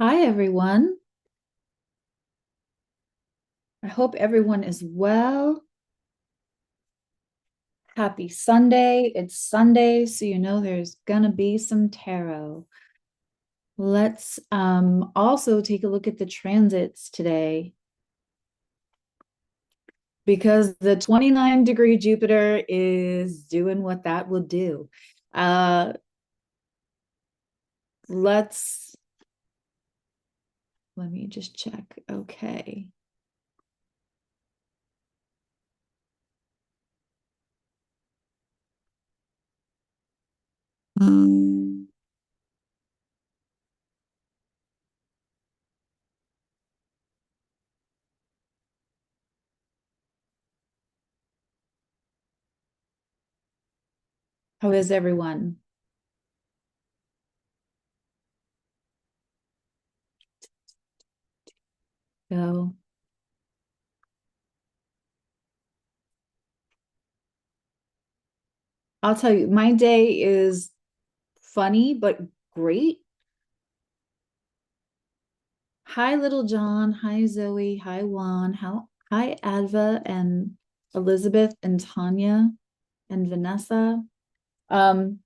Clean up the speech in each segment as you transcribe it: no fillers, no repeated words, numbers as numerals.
Hi, everyone. I hope everyone is well. Happy Sunday. It's Sunday, so you know there's gonna be some tarot. Let's also take a look at the transits today because the 29-degree Jupiter is doing what that will do. Uh, let's let me just check. Okay. How is everyone? So I'll tell you, my day is funny but great. Hi, Little John. Hi, Zoe. Hi, Juan. Hi, Adva and Elizabeth and Tanya and Vanessa. Um,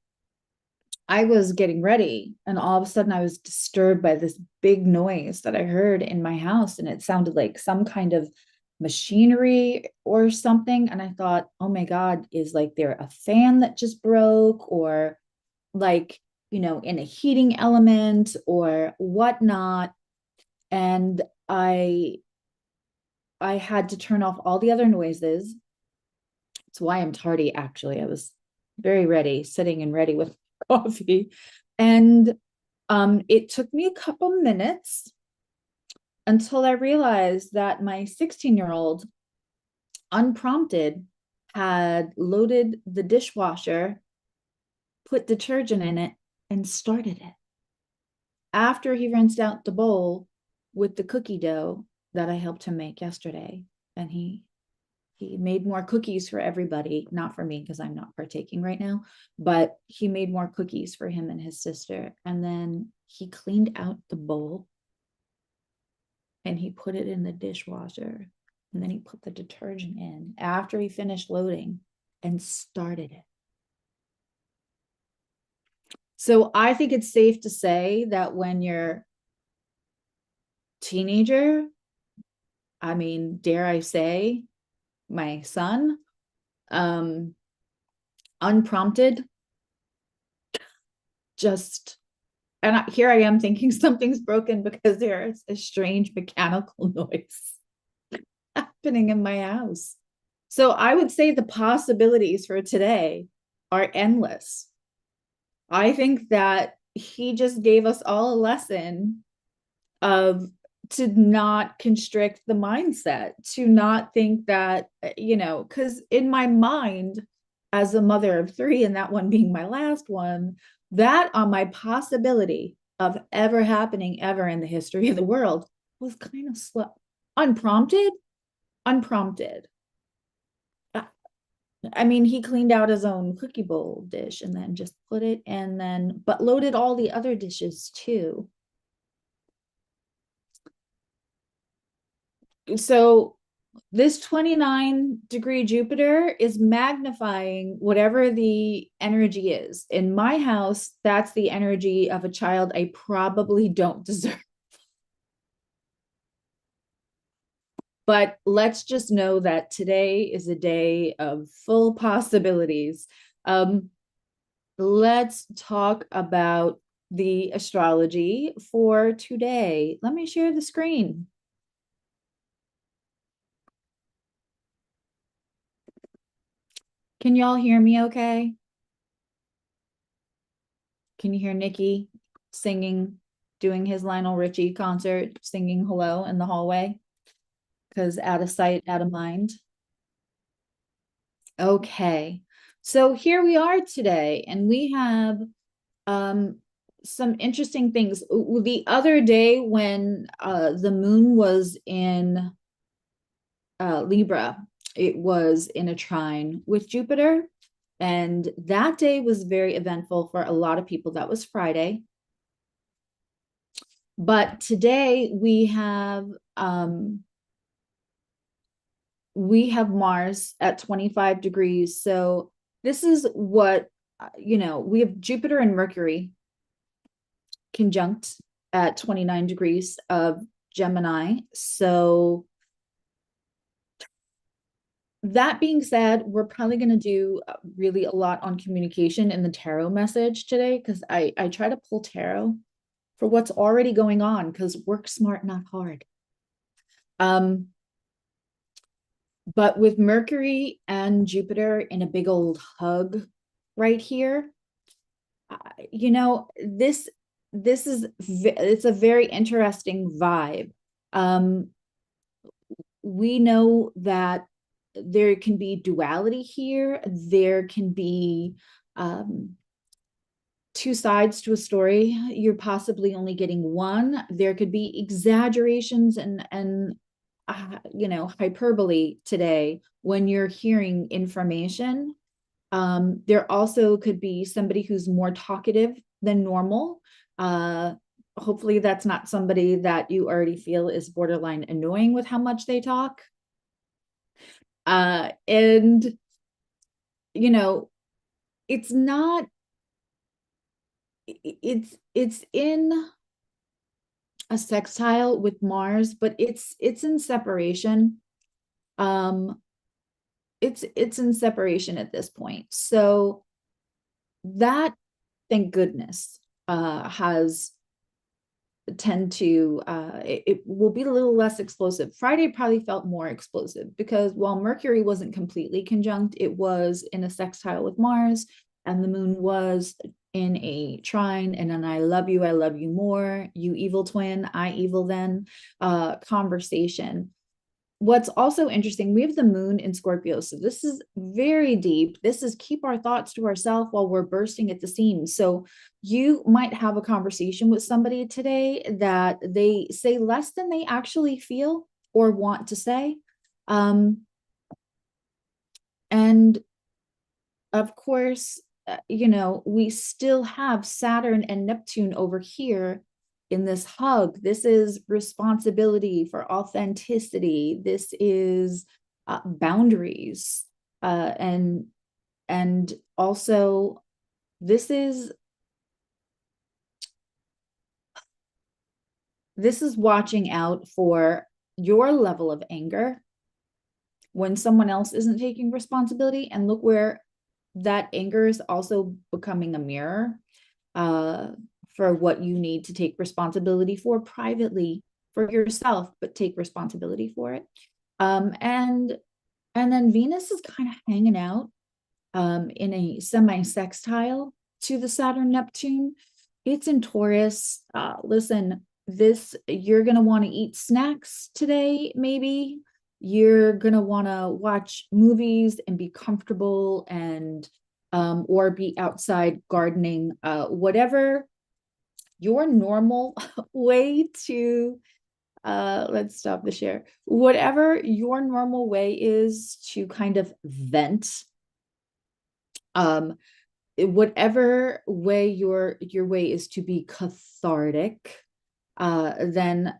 I was getting ready, and all of a sudden I was disturbed by this big noise that I heard in my house, and it sounded like some kind of machinery or something. And I thought, oh my God, is like there a fan that just broke, or like, in a heating element or whatnot? And I had to turn off all the other noises. That's why I'm tardy, actually. I was very ready, sitting and ready with coffee. And it took me a couple minutes until I realized that my 16-year-old, unprompted, had loaded the dishwasher, put detergent in it, and started it. After he rinsed out the bowl with the cookie dough that I helped him make yesterday. And he made more cookies for everybody, not for me because I'm not partaking right now, but he made more cookies for him and his sister. And then he cleaned out the bowl and he put it in the dishwasher. And then he put the detergent in after he finished loading and started it. So I think it's safe to say that when you're teenager, I mean, dare I say, my son, um, unprompted, just, and here I am thinking something's broken because there's a strange mechanical noise happening in my house. So I would say the possibilities for today are endless. I think that he just gave us all a lesson of to not constrict the mindset, to not think that, because in my mind, as a mother of three, and that one being my last one, that on my possibility of ever happening ever in the history of the world was kind of slow. Unprompted, unprompted. I mean, he cleaned out his own cookie bowl dish and then just put it, and then, but loaded all the other dishes too. So this 29-degree Jupiter is magnifying whatever the energy is. In my house, that's the energy of a child I probably don't deserve. But let's just know that today is a day of full possibilities. Let's talk about the astrology for today. Let me share the screen. Can y'all hear me okay? Can you hear Nikki singing, doing his Lionel Richie concert, singing hello in the hallway? Because out of sight, out of mind. Okay. So here we are today, and we have um some interesting things. The other day when the moon was in Libra, it was in a trine with Jupiter. And that day was very eventful for a lot of people. That was Friday. But today we have Mars at 25 degrees. So this is what, we have Jupiter and Mercury conjunct at 29 degrees of Gemini. So that being said, we're probably going to do really a lot on communication in the tarot message today, because I try to pull tarot for what's already going on, because work smart, not hard. But with Mercury and Jupiter in a big old hug right here, it's a very interesting vibe. We know that there can be duality here. There can be two sides to a story. You're possibly only getting one. There could be exaggerations and hyperbole today when you're hearing information. There also could be somebody who's more talkative than normal. Hopefully that's not somebody that you already feel is borderline annoying with how much they talk. And it's not, it's in a sextile with Mars, but it's in separation. It's in separation at this point. So that, thank goodness, has tend to it will be a little less explosive. Friday probably felt more explosive because while Mercury wasn't completely conjunct, it was in a sextile with Mars, and the moon was in a trine, and an I love you more, you evil twin, I evil then conversation. What's also interesting, we have the moon in Scorpio. So this is very deep. This is keep our thoughts to ourselves while we're bursting at the seams. So you might have a conversation with somebody today that they say less than they actually feel or want to say. And of course, we still have Saturn and Neptune over here in this hug. This is responsibility for authenticity. This is boundaries. And also this is watching out for your level of anger when someone else isn't taking responsibility. And look where that anger is also becoming a mirror for what you need to take responsibility for privately for yourself, but take responsibility for it. And then Venus is kind of hanging out in a semi-sextile to the Saturn Neptune. It's in Taurus. Listen, you're going to want to eat snacks today, maybe. You're going to want to watch movies and be comfortable and or be outside gardening, whatever your normal way to let's stop the share. Whatever your normal way is to kind of vent, whatever way your way is to be cathartic, then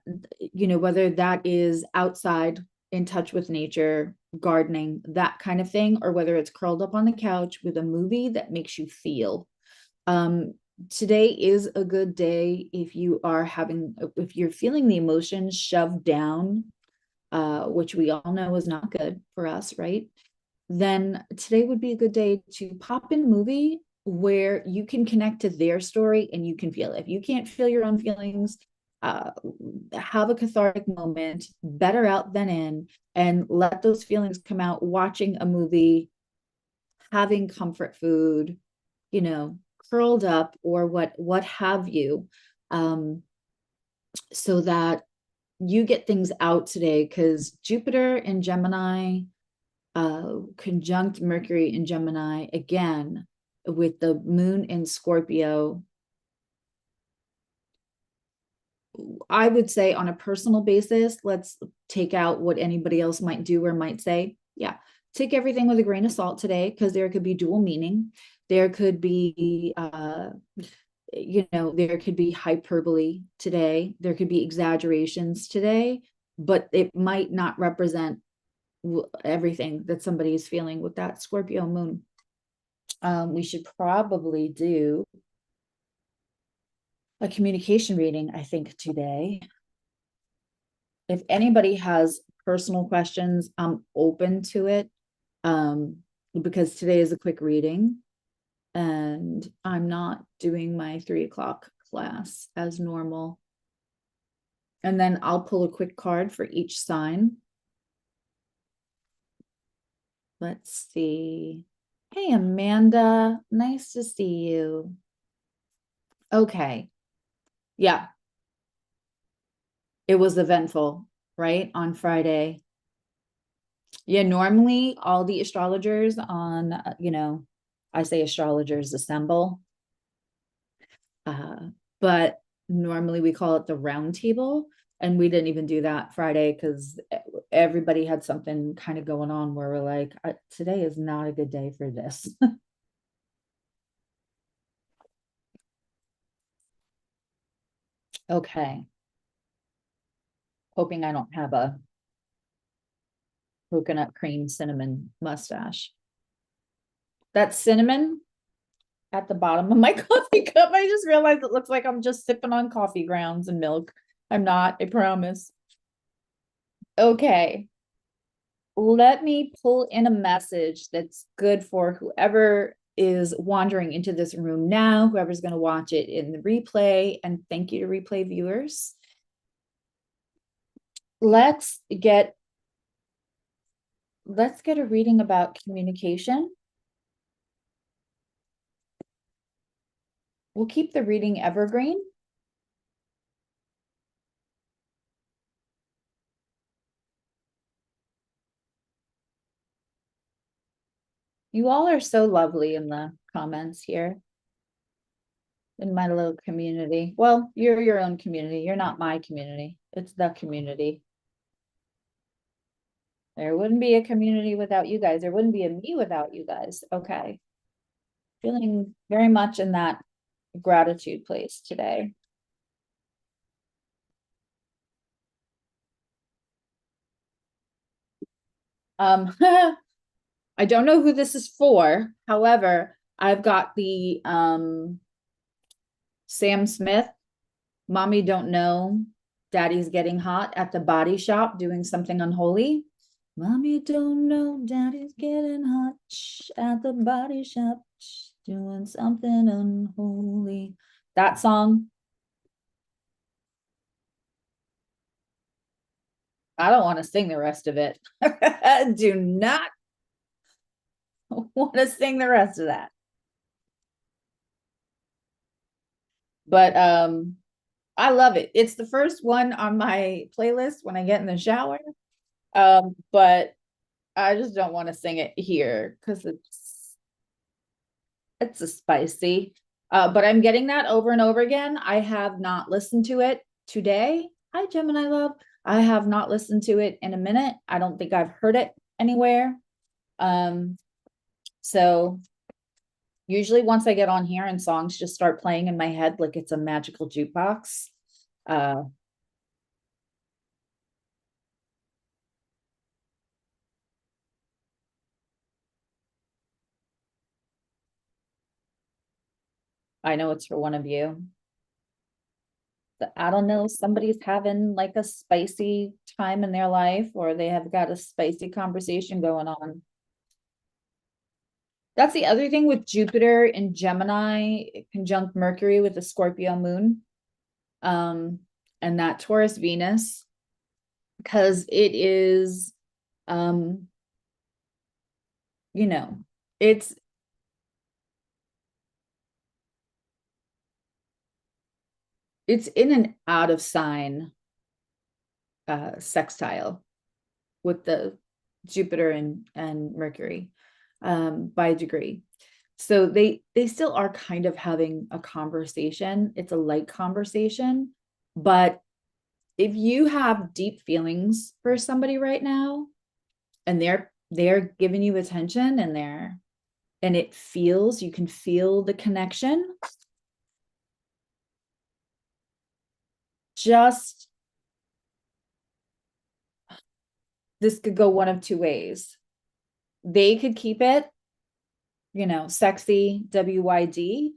whether that is outside in touch with nature, gardening, that kind of thing, or whether it's curled up on the couch with a movie that makes you feel. Today is a good day if you're feeling the emotions shoved down, which we all know is not good for us, right? Then today would be a good day to pop in a movie where you can connect to their story and you can feel it. If you can't feel your own feelings, have a cathartic moment, better out than in, and let those feelings come out watching a movie, having comfort food, curled up or what have you, so that you get things out today. Because Jupiter in Gemini conjunct Mercury in Gemini again with the moon in Scorpio, I would say on a personal basis, let's take out what anybody else might do or might say. Yeah, take everything with a grain of salt today, because there could be dual meaning. There could be you know, there could be hyperbole today, there could be exaggerations today, but it might not represent everything that somebody is feeling with that Scorpio moon. We should probably do a communication reading, I think, today. If anybody has personal questions, I'm open to it, because today is a quick reading and I'm not doing my 3 o'clock class as normal. And then I'll pull a quick card for each sign. Let's see. Hey, Amanda, nice to see you. Okay. Yeah. It was eventful, right? On Friday. Yeah, normally all the astrologers on, you know, I say astrologers assemble, but normally we call it the round table. And we didn't even do that Friday because everybody had something kind of going on where we're like, today is not a good day for this. Okay. Hoping I don't have a coconut cream cinnamon mustache. That cinnamon at the bottom of my coffee cup, I just realized it looks like I'm just sipping on coffee grounds and milk. I'm not, I promise. Okay. Let me pull in a message that's good for whoever is wandering into this room now, whoever's going to watch it in the replay, and thank you to replay viewers. Let's get a reading about communication. We'll keep the reading evergreen. You all are so lovely in the comments here in my little community. Well, you're your own community. You're not my community. It's the community. There wouldn't be a community without you guys. There wouldn't be a me without you guys. Okay. Feeling very much in that gratitude place today. I don't know who this is for. However, I've got the Sam Smith, Mommy Don't Know, Daddy's Getting Hot at the Body Shop doing something unholy. Mommy don't know, Daddy's getting hot at the Body Shop doing something unholy. That song. I don't want to sing the rest of it. Do not want to sing the rest of that. But I love it. It's the first one on my playlist when I get in the shower. But I just don't want to sing it here because it's a spicy. But I'm getting that over and over again. I have not listened to it today. Hi, Gemini love. I have not listened to it in a minute. I don't think I've heard it anywhere. So usually once I get on here and songs just start playing in my head like it's a magical jukebox. I know it's for one of you. I don't know, somebody's having like a spicy time in their life, or they have got a spicy conversation going on. That's the other thing with Jupiter in Gemini conjunct Mercury with the Scorpio moon. And that Taurus Venus, because it is, you know, it's in an out of sign sextile with the Jupiter and Mercury by degree. So they still are kind of having a conversation. It's a light conversation, but if you have deep feelings for somebody right now and they're giving you attention and it feels, you can feel the connection, just, this could go one of two ways. They could keep it, sexy, WYD,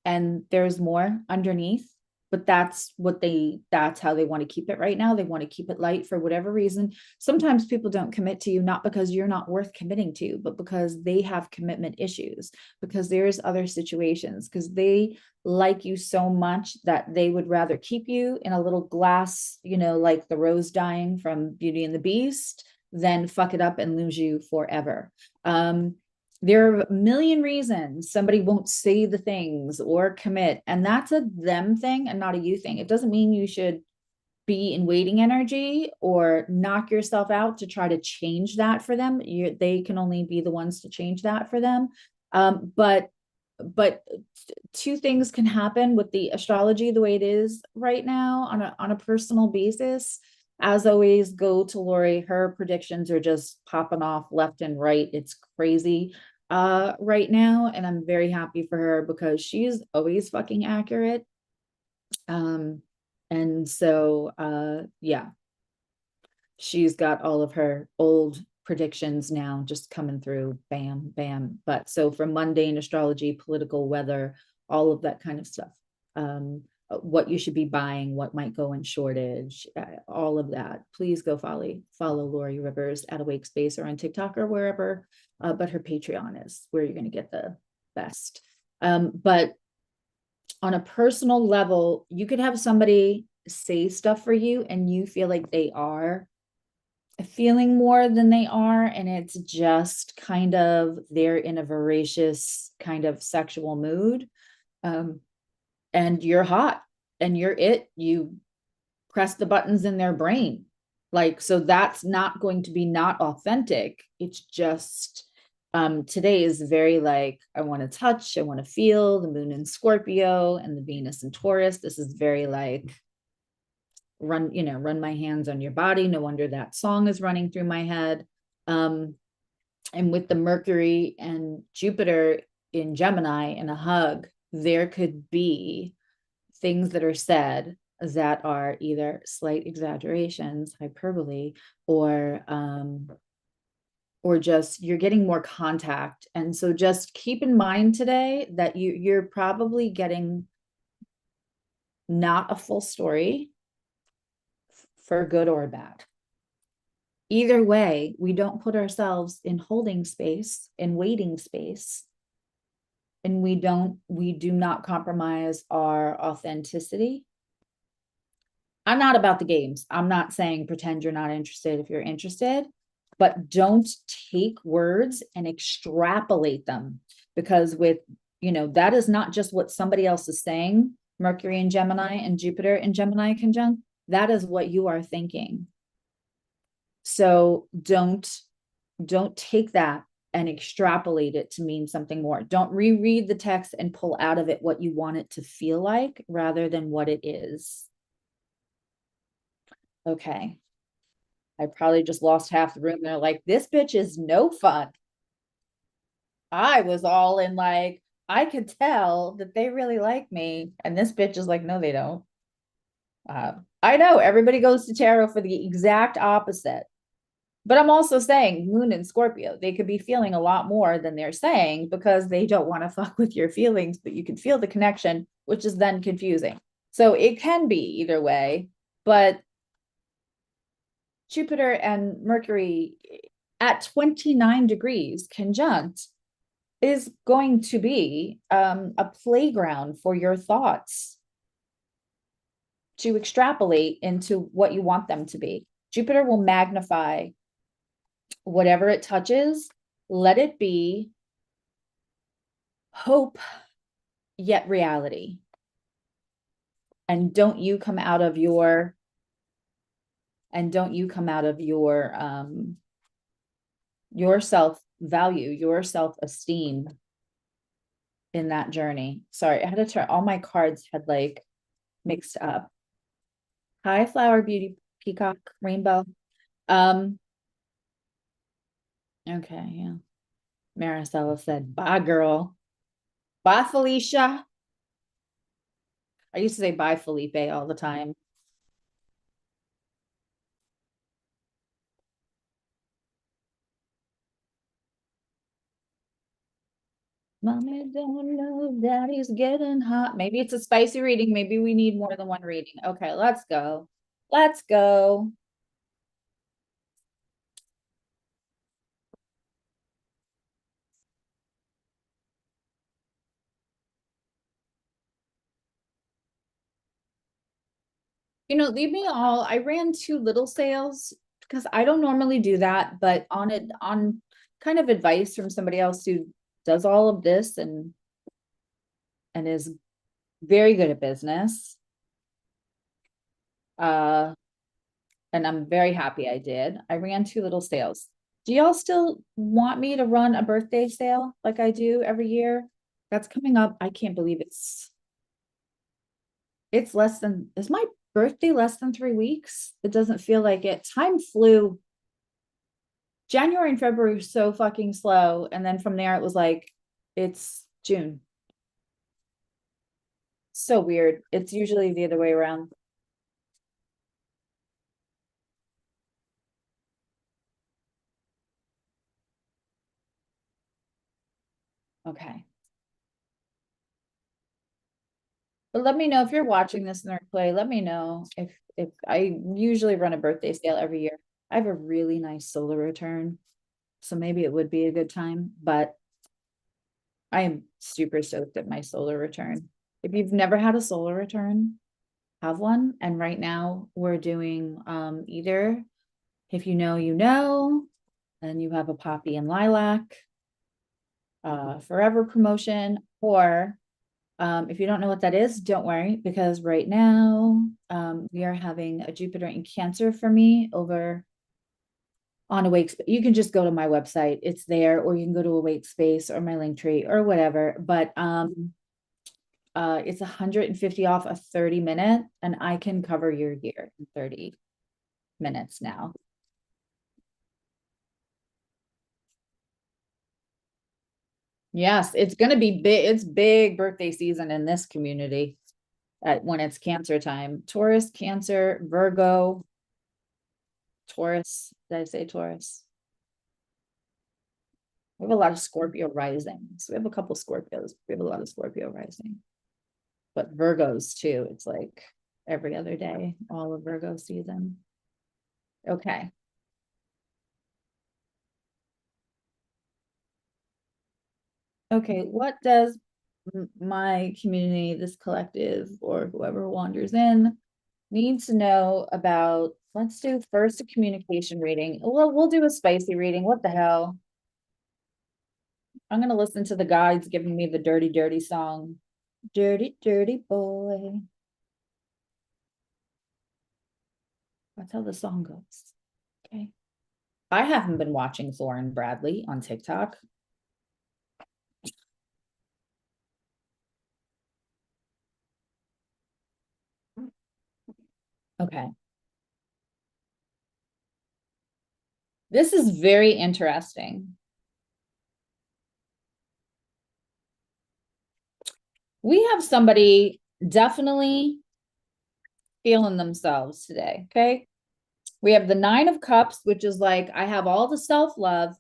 and there's more underneath, but that's how they want to keep it right now. They want to keep it light for whatever reason. Sometimes people don't commit to you, not because you're not worth committing to, but because they have commitment issues, because there's other situations, because they like you so much that they would rather keep you in a little glass, like the rose dying from Beauty and the Beast, than fuck it up and lose you forever. There are a million reasons somebody won't say the things or commit, and that's a them thing and not a you thing. It doesn't mean you should be in waiting energy or knock yourself out to try to change that for them. They can only be the ones to change that for them. But two things can happen with the astrology the way it is right now on a personal basis. As always, go to Lori. Her predictions are just popping off left and right. It's crazy right now, and I'm very happy for her because she's always fucking accurate. And so yeah, she's got all of her old predictions now just coming through, bam, bam. But so from mundane astrology, political weather, all of that kind of stuff. What you should be buying, what might go in shortage, all of that. Please go follow Lori Rivers at Awake Space or on TikTok or wherever. But her Patreon is where you're going to get the best. But on a personal level, you could have somebody say stuff for you and you feel like they are feeling more than they are, and it's just kind of they're in a voracious kind of sexual mood. And you're hot and you're it. You press the buttons in their brain. Like, so that's not going to be not authentic. It's just today is very like, I want to touch, I want to feel. The moon in Scorpio and the Venus in Taurus. This is very like run my hands on your body. No wonder that song is running through my head. And with the Mercury and Jupiter in Gemini and a hug, there could be things that are said that are either slight exaggerations, hyperbole, or just you're getting more contact. And so just keep in mind today that you're probably getting not a full story for good or bad. Either way, we don't put ourselves in holding space, in waiting space, and we do not compromise our authenticity. I'm not about the games. I'm not saying pretend you're not interested if you're interested, but don't take words and extrapolate them, because that is not just what somebody else is saying. Mercury in Gemini and Jupiter in Gemini conjunct, that is what you are thinking. So don't take that and extrapolate it to mean something more. Don't reread the text and pull out of it what you want it to feel like rather than what it is. Okay. I probably just lost half the room. They're like, this bitch is no fun. I was all in like, I could tell that they really like me. And this bitch is like, no, they don't. I know everybody goes to tarot for the exact opposite. But I'm also saying moon and Scorpio, they could be feeling a lot more than they're saying because they don't want to fuck with your feelings, but you can feel the connection, which is then confusing. So it can be either way, but Jupiter and Mercury at 29 degrees conjunct is going to be a playground for your thoughts to extrapolate into what you want them to be. Jupiter will magnify whatever it touches. Let it be hope, yet reality. And don't you come out of your self-value, your self-esteem in that journey. Sorry, I had to turn, all my cards had like mixed up. Hi, Flower Beauty Peacock Rainbow. Okay, yeah. Maricela said, bye, girl. Bye, Felicia. I used to say bye, Felipe, all the time. Mommy don't know daddy's getting hot. Maybe it's a spicy reading. Maybe we need more than one reading. Okay, let's go. Let's go. Leave me all. I ran two little sales because I don't normally do that, but on kind of advice from somebody else who does all of this and is very good at business. And I'm very happy I did. I ran two little sales. Do y'all still want me to run a birthday sale like I do every year? That's coming up. I can't believe it's less than, is my birthday less than 3 weeks? It doesn't feel like it. Time flew. January and February were so fucking slow. And then from there, it was like, it's June. So weird. It's usually the other way around. Okay. But let me know if you're watching this in the replay. Let me know if I usually run a birthday sale every year. I have a really nice solar return, so maybe it would be a good time, but I am super stoked at my solar return. If you've never had a solar return, have one. And right now we're doing either if you know, and you have a poppy and lilac forever promotion, or if you don't know what that is, don't worry, because right now we are having a Jupiter in Cancer for me over on Awake. You can just go to my website, it's there, or you can go to Awake Space or my link tree or whatever. But it's 150 off a 30-minute, and I can cover your year in 30 minutes now. Yes, it's gonna be big. It's big birthday season in this community when it's Cancer time. Taurus, Cancer, Virgo, Taurus. Did I say Taurus? We have a lot of Scorpio rising. So we have a couple Scorpios. We have a lot of Scorpio rising. But Virgos too. It's like every other day, all of Virgo season. Okay. Okay, what does my community, this collective, or whoever wanders in, needs to know about? Let's do first a communication reading. We'll do a spicy reading. What the hell? I'm gonna listen to the guides giving me the dirty, dirty song. Dirty, dirty boy. That's how the song goes. Okay. I haven't been watching Thor and Bradley on TikTok. Okay. This is very interesting. We have somebody definitely feeling themselves today. Okay. We have the 9 of Cups, which is like, I have all the self-love.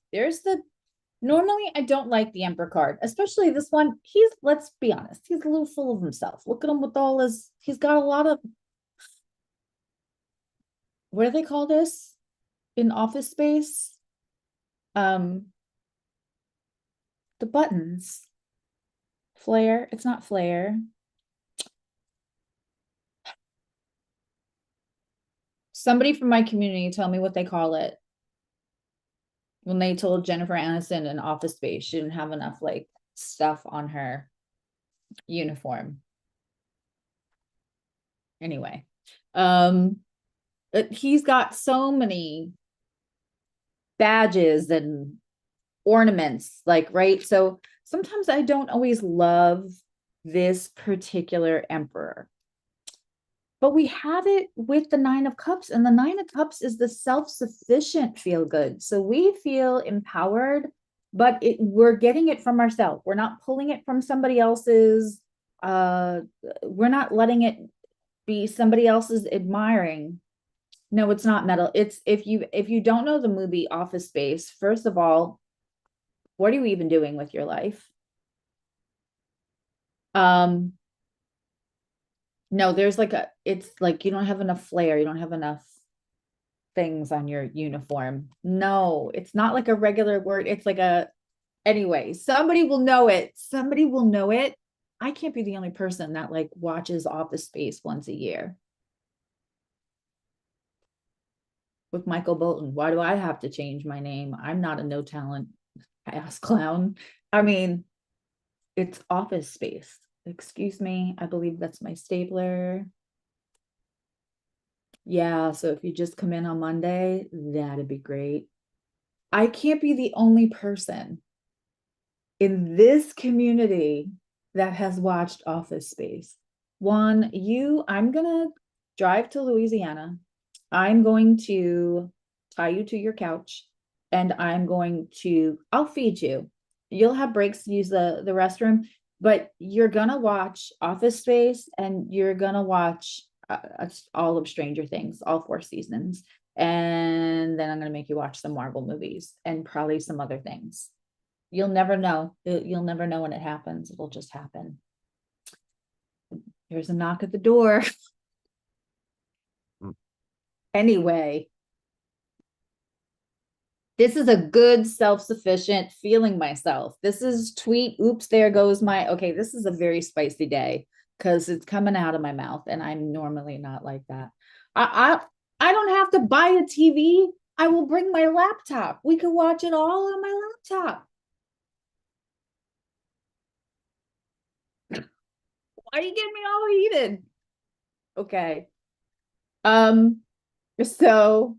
Normally I don't like the Emperor card, especially this one. Let's be honest, he's a little full of himself. Look at him with he's got a lot of, what do they call this in office space? The buttons. Flare. It's not flare. Somebody from my community tell me what they call it. When they told Jennifer Aniston in Office Space she didn't have enough like stuff on her uniform. Anyway, he's got so many badges and ornaments, like, right? So sometimes I don't always love this particular emperor, but we have it with the 9 of Cups, and the 9 of Cups is the self-sufficient feel good. So we feel empowered, but we're getting it from ourselves. We're not pulling it from somebody else's. We're not letting it be somebody else's admiring. No, it's not metal. It's if you don't know the movie Office Space, first of all, what are you even doing with your life? No, there's like it's like you don't have enough flair, you don't have enough things on your uniform. No, it's not like a regular word. It's like anyway, somebody will know it. Somebody will know it. I can't be the only person that like watches Office Space once a year with Michael Bolton. Why do I have to change my name? I'm not a no talent ass clown. I mean, it's Office Space. Excuse me. I believe that's my stapler. Yeah, so if you just come in on Monday, that'd be great. I can't be the only person in this community that has watched Office Space. I'm gonna drive to Louisiana. I'm going to tie you to your couch and I'll feed you. You'll have breaks to use the restroom, but you're gonna watch Office Space and you're gonna watch all of Stranger Things, all 4 seasons. And then I'm gonna make you watch some Marvel movies and probably some other things. You'll never know. You'll never know when it happens. It'll just happen. There's a knock at the door. Anyway, this is a good self-sufficient feeling myself. This is tweet. Oops, there goes okay, this is a very spicy day because it's coming out of my mouth and I'm normally not like that. I don't have to buy a TV. I will bring my laptop. We can watch it all on my laptop. Why are you getting me all heated? Okay. So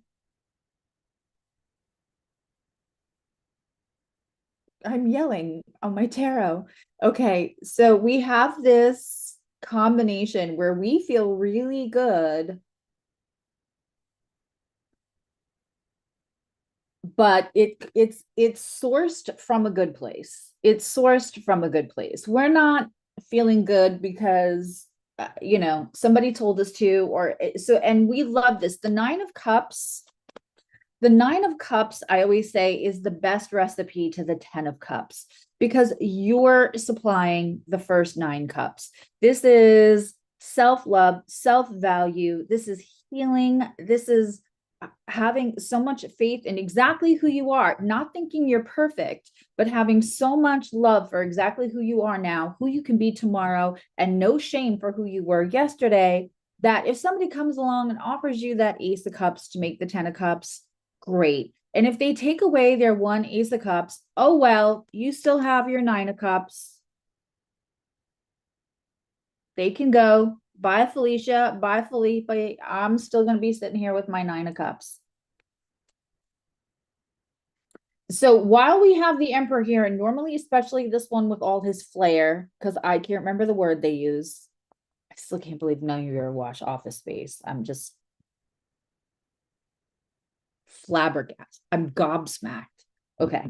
I'm yelling on my tarot. Okay, so we have this combination where we feel really good, but it's sourced from a good place. It's sourced from a good place. We're not feeling good because somebody told us to, or so, and we love this. The 9 of Cups, I always say, is the best recipe to the 10 of Cups because you're supplying the first 9 cups. This is self-love, self-value. This is healing. This is having so much faith in exactly who you are, not thinking you're perfect, but having so much love for exactly who you are now, who you can be tomorrow, and no shame for who you were yesterday. That if somebody comes along and offers you that Ace of Cups to make the 10 of Cups, great. And if they take away their one Ace of Cups, oh well, you still have your 9 of Cups. They can go. Bye, Felicia. Bye, Felipe. I'm still going to be sitting here with my 9 of Cups. So while we have the Emperor here, and normally, especially this one with all his flair, because I can't remember the word they use. I still can't believe none of you ever watch Office Space. I'm just flabbergasted. I'm gobsmacked. Okay.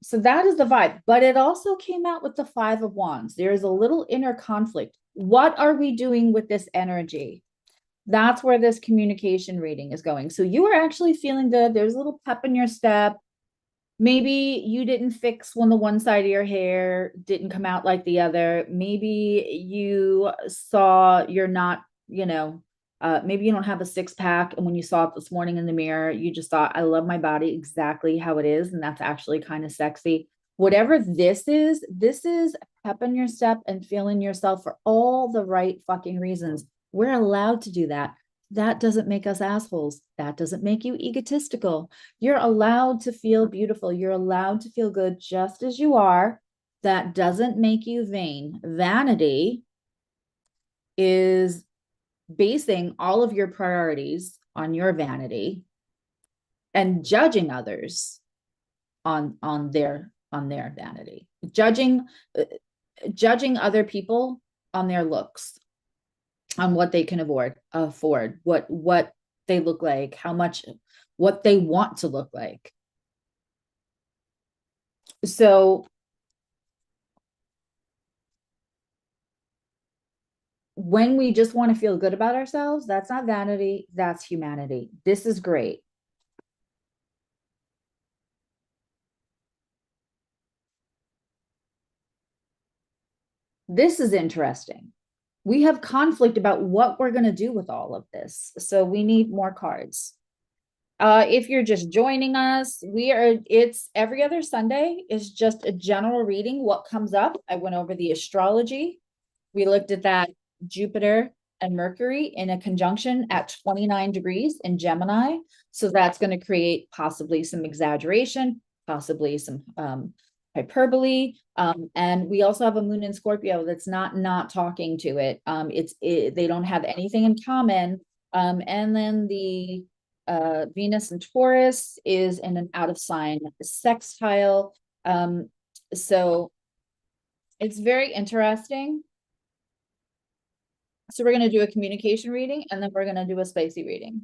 So that is the vibe, but it also came out with the 5 of Wands. There is a little inner conflict. What are we doing with this energy? That's where this communication reading is going. So you are actually feeling good. There's a little pep in your step. Maybe you didn't fix when the one side of your hair didn't come out like the other. Maybe you saw you're not, maybe you don't have a 6 pack. And when you saw it this morning in the mirror, you just thought, I love my body exactly how it is. And that's actually kind of sexy. Whatever this is pep in your step and feeling yourself for all the right fucking reasons. We're allowed to do that. That doesn't make us assholes. That doesn't make you egotistical. You're allowed to feel beautiful. You're allowed to feel good just as you are. That doesn't make you vain. Vanity is basing all of your priorities on your vanity and judging others on their vanity. Judging other people on their looks, on what they can afford, what they look like, how much, what they want to look like. So when we just want to feel good about ourselves, that's not vanity, that's humanity. This is great. This is interesting. We have conflict about what we're going to do with all of this. So we need more cards. If you're just joining us, it's every other Sunday. It's just a general reading. What comes up? I went over the astrology. We looked at that Jupiter and Mercury in a conjunction at 29 degrees in Gemini. So that's going to create possibly some exaggeration, possibly some hyperbole. And we also have a moon in Scorpio that's not talking to it. They don't have anything in common. And then the Venus and Taurus is in an out of sign sextile. So it's very interesting. So we're going to do a communication reading, and then we're going to do a spicy reading.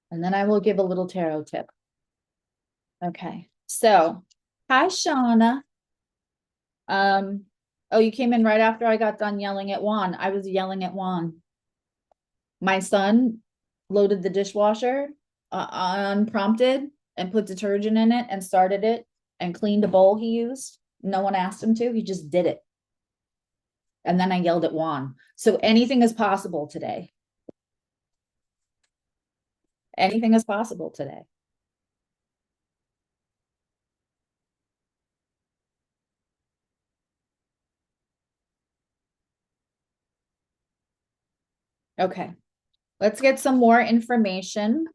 And then I will give a little tarot tip. Okay. So, hi, Shauna. Oh, you came in right after I got done yelling at Juan. I was yelling at Juan. My son loaded the dishwasher unprompted and put detergent in it and started it and cleaned a bowl he used. No one asked him to. He just did it. And then I yelled at Juan. So anything is possible today. Anything is possible today. Okay. Let's get some more information.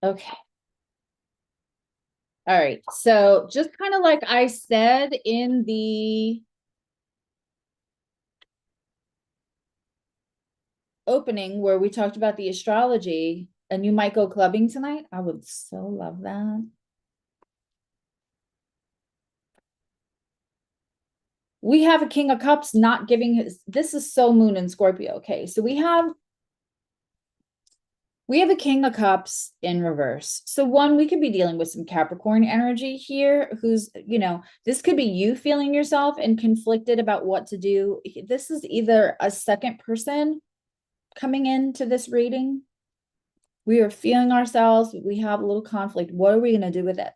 Okay. All right. So just kind of like I said in the opening where we talked about the astrology, and you might go clubbing tonight. I would so love that. We have a King of Cups not giving this is so moon in Scorpio. Okay. So we have a King of Cups in reverse. So one, we could be dealing with some Capricorn energy here, who's, this could be you feeling yourself and conflicted about what to do. This is either a second person coming into this reading. We are feeling ourselves. We have a little conflict. What are we going to do with it?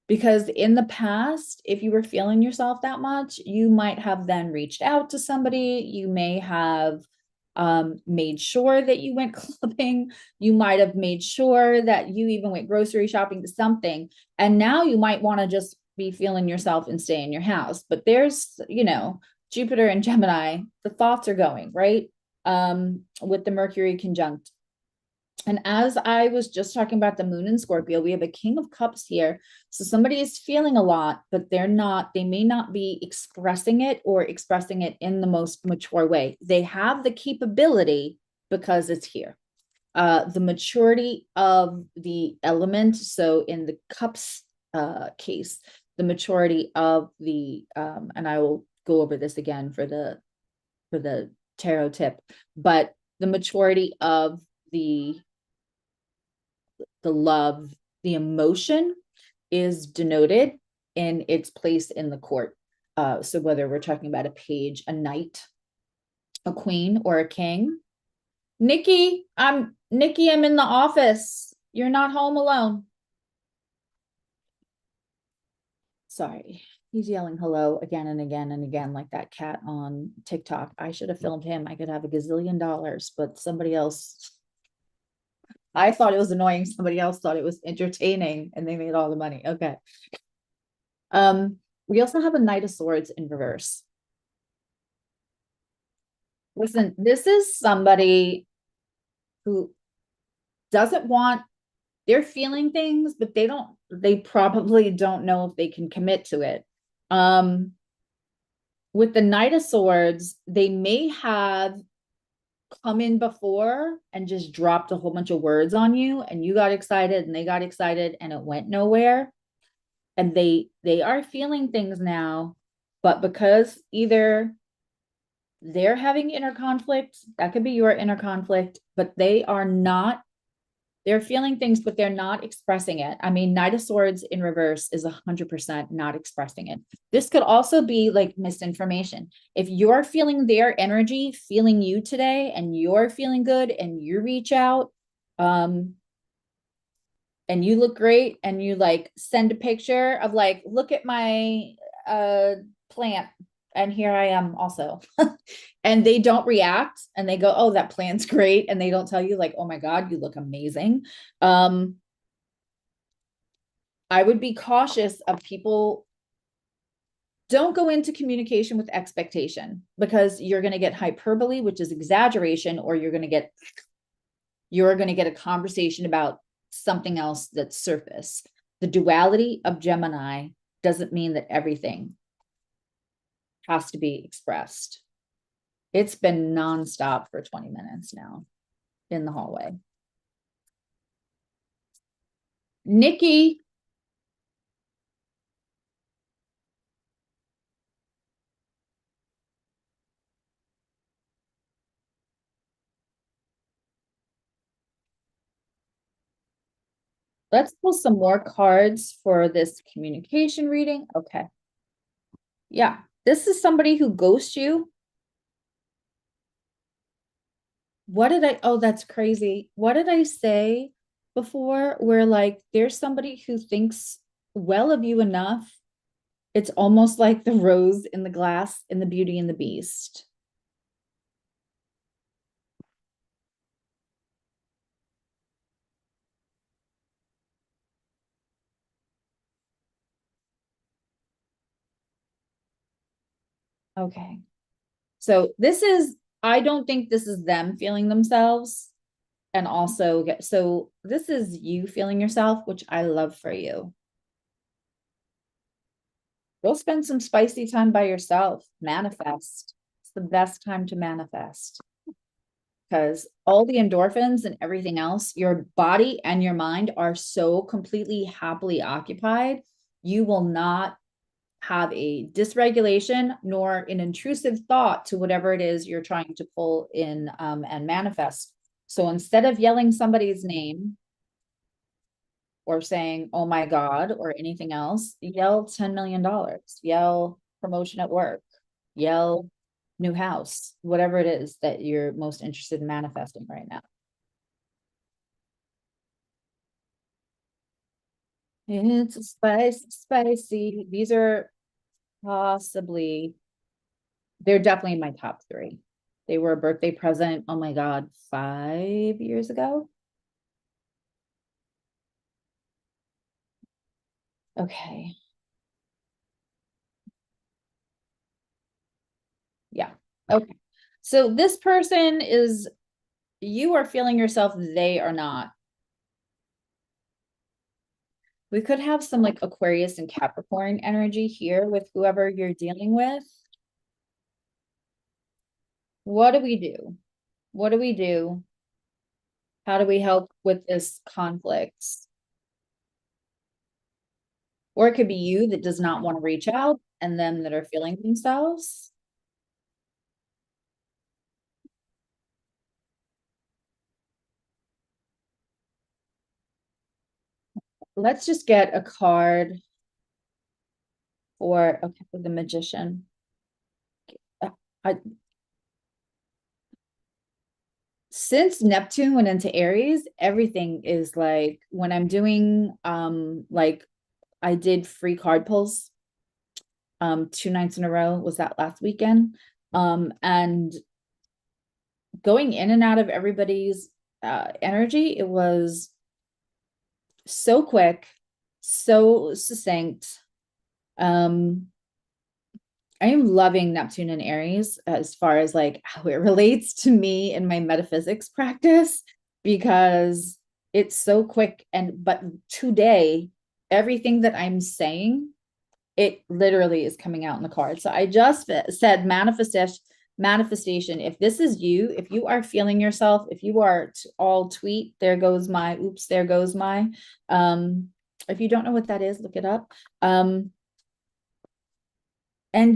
Because in the past, if you were feeling yourself that much, you might have then reached out to somebody. You may have made sure that you went clubbing. You might have made sure that you even went grocery shopping to something. And now you might want to just be feeling yourself and stay in your house. But there's, Jupiter and Gemini, the thoughts are going, right? With the Mercury conjunct. And as I was just talking about the moon in Scorpio, we have a King of Cups here. So somebody is feeling a lot, but they may not be expressing it or expressing it in the most mature way. They have the capability because it's here. The maturity of the element. So in the Cups case, the maturity of the, and I will go over this again for the tarot tip, but the maturity of the love, the emotion is denoted in its place in the court. So whether we're talking about a page, a knight, a queen, or a king. Nikki, I'm in the office. You're not home alone. Sorry. He's yelling hello again and again and again, like that cat on TikTok. I should have filmed him. I could have $1 gazillion, but somebody else, I thought it was annoying. Somebody else thought it was entertaining, and they made all the money. Okay. We also have a Knight of Swords in reverse. Listen, this is somebody who doesn't want, they're feeling things, but they probably don't know if they can commit to it. With the Knight of Swords, they may have come in before and just dropped a whole bunch of words on you, and you got excited and they got excited and it went nowhere. And they are feeling things now, but because either they're having inner conflict, that could be your inner conflict, but they are not They're feeling things, but they're not expressing it. I mean, Knight of Swords in reverse is 100% not expressing it. This could also be like misinformation. If you're feeling their energy, feeling you today, and you're feeling good, and you reach out, and you look great, and you like send a picture of like, look at my plant, and here I am also. And they don't react, and they go, oh, that plant's great, and they don't tell you like, oh my God, you look amazing. I would be cautious of people. Don't go into communication with expectation, because you're going to get hyperbole, which is exaggeration, or you're going to get a conversation about something else that's surface. The duality of Gemini doesn't mean that everything has to be expressed. It's been nonstop for 20 minutes now in the hallway. Nikki. Let's pull some more cards for this communication reading. Okay. Yeah. This is somebody who ghosts you. What did oh, that's crazy. What did I say before? Where like there's somebody who thinks well of you enough. It's almost like the rose in the glass in the Beauty and the Beast. Okay. So this is, I don't think this is them feeling themselves. And also, so this is you feeling yourself, which I love for you. Go spend some spicy time by yourself. Manifest. It's the best time to manifest, because all the endorphins and everything else, your body and your mind are so completely happily occupied. You will not have a dysregulation nor an intrusive thought to whatever it is you're trying to pull in and manifest. So instead of yelling somebody's name or saying, oh my God, or anything else, yell $10 million, yell promotion at work, yell new house, whatever it is that you're most interested in manifesting right now. It's spicy. These are possibly, they're definitely my top three. They were a birthday present, oh my God, 5 years ago. Okay. Yeah. Okay. So this person is, you are feeling yourself, they are not. We could have some like Aquarius and Capricorn energy here with whoever you're dealing with. What do we do? What do we do? How do we help with this conflict? Or it could be you that does not want to reach out and them that are feeling themselves. Let's just get a card for, okay, for the Magician. I, since Neptune went into Aries, everything is like, when I'm doing like I did free card pulls 2 nights in a row, was that last weekend, and going in and out of everybody's energy, it was so quick, so succinct. I am loving Neptune and Aries as far as like how it relates to me in my metaphysics practice, because it's so quick. And but today, everything that I'm saying, it literally is coming out in the card. So I just said manifestation. If this is you, if you are feeling yourself, if you are all tweet, there goes my, oops, there goes my, if you don't know what that is, look it up. And I'm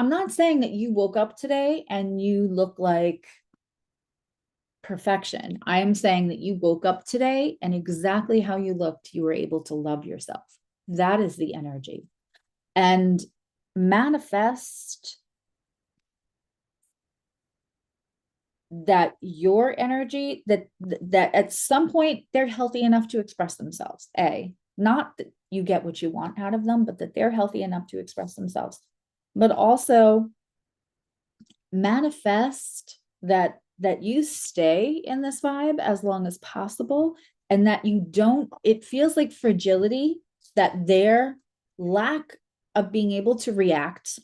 not saying that you woke up today and you look like perfection. I am saying that you woke up today and exactly how you looked, you were able to love yourself. That is the energy. And manifest that your energy, that at some point they're healthy enough to express themselves. Not that you get what you want out of them, but that they're healthy enough to express themselves. But also manifest that you stay in this vibe as long as possible, and that you don't, it feels like fragility, that their lack of being able to react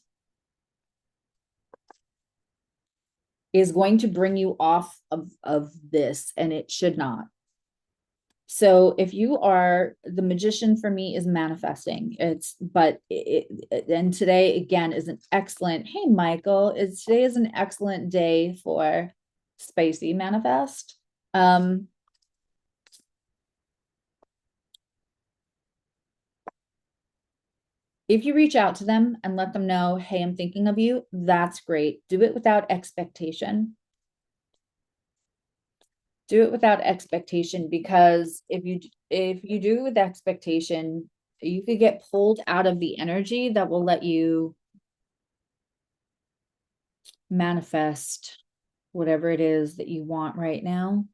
is going to bring you off of this, and it should not. So if you are, the magician for me is manifesting. And today again is an excellent, hey Michael, today is an excellent day for spicy manifest. If you reach out to them and let them know, hey, I'm thinking of you, that's great. Do it without expectation. Do it without expectation, because if you do it with expectation, you could get pulled out of the energy that will let you manifest whatever it is that you want right now.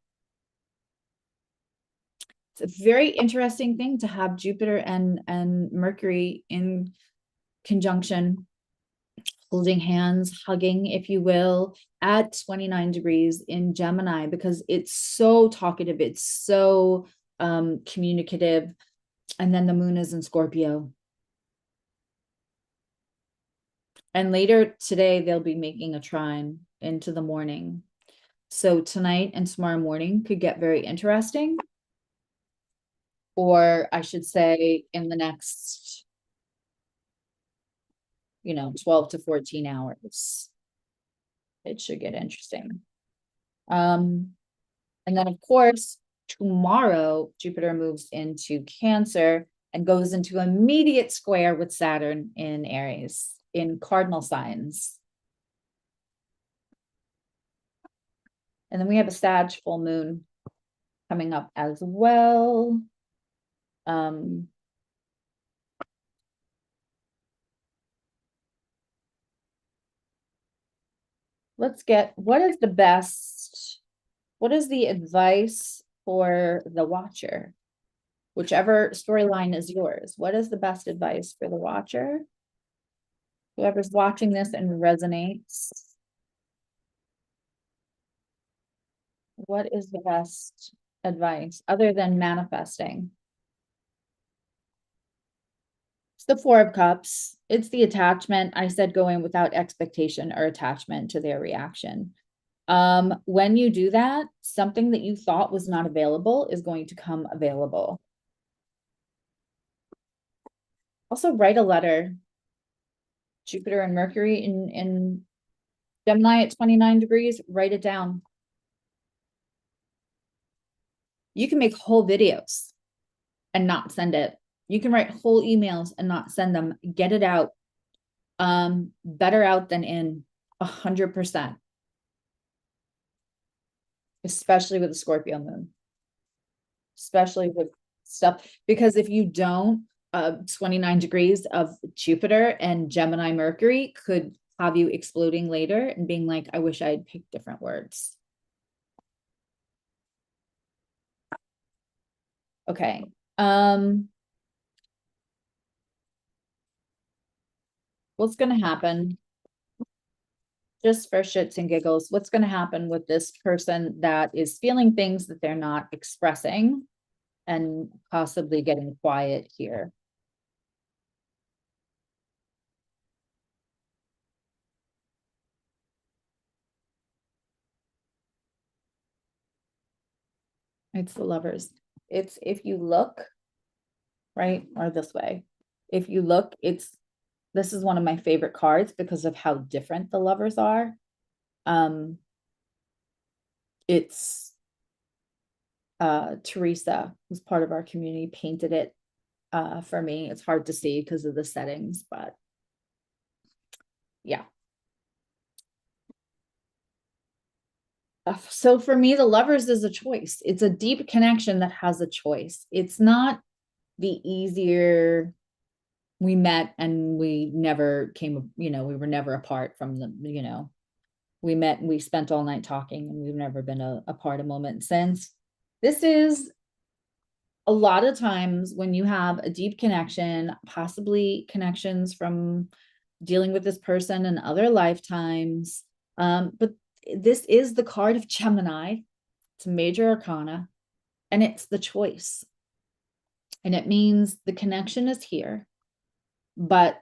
It's a very interesting thing to have Jupiter and Mercury in conjunction, holding hands, hugging, if you will, at 29 degrees in Gemini, because it's so talkative, it's so communicative. And then the moon is in Scorpio. And later today, they'll be making a trine into the morning. So tonight and tomorrow morning could get very interesting. Or I should say in the next, 12 to 14 hours, it should get interesting. And then of course, tomorrow, Jupiter moves into Cancer and goes into immediate square with Saturn in Aries, in cardinal signs. And then we have a Sag full moon coming up as well. Let's get, what is the advice for the watcher? Whichever storyline is yours. What is the best advice for the watcher? Whoever's watching this and resonates. What is the best advice other than manifesting? It's the Four of Cups. It's the attachment. I said going without expectation or attachment to their reaction. When you do that, something that you thought was not available is going to come available. Also, write a letter. Jupiter and Mercury in Gemini at 29 degrees, write it down. You can make whole videos and not send it. You can write whole emails and not send them. Get it out. Better out than in, 100%. Especially with the Scorpio moon. Especially with stuff. Because if you don't, 29 degrees of Jupiter and Gemini Mercury could have you exploding later and being like, I wish I had picked different words. Okay. What's going to happen? Just for shits and giggles, what's going to happen with this person that is feeling things that they're not expressing and possibly getting quiet here? It's the Lovers. It's, if you look, right, or this way, if you look, this is one of my favorite cards because of how different the Lovers are. It's Teresa, who's part of our community, painted it for me. It's hard to see because of the settings, but yeah. So for me, the lovers is a choice. It's a deep connection that has a choice. It's not the easier we met and we never came, we were never apart from the, we met and we spent all night talking and we've never been apart a moment since. This is a lot of times when you have a deep connection, possibly connections from dealing with this person in other lifetimes. But this is the card of Gemini. It's a major arcana, and it's the choice. And it means the connection is here, but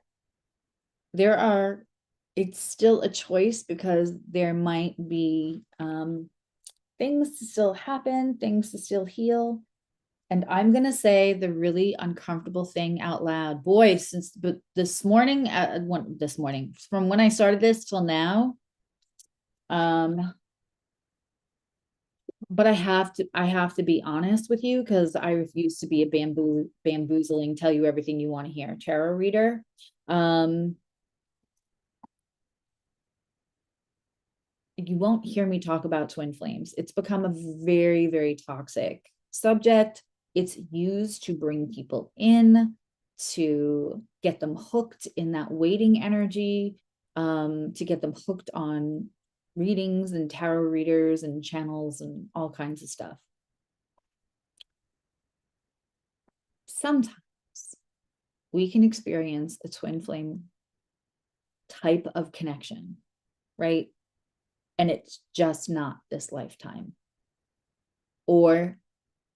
it's still a choice because there might be things to still happen, things to still heal. And I'm going to say the really uncomfortable thing out loud. Boy, but this morning, from when I started this till now, but I have to be honest with you because I refuse to be a bamboozling, tell you everything you want to hear tarot reader. You won't hear me talk about twin flames. It's become a very, very toxic subject. It's used to bring people in, to get them hooked in that waiting energy, to get them hooked on readings and tarot readers and channels and all kinds of stuff. Sometimes we can experience a twin flame type of connection, right? And it's just not this lifetime. Or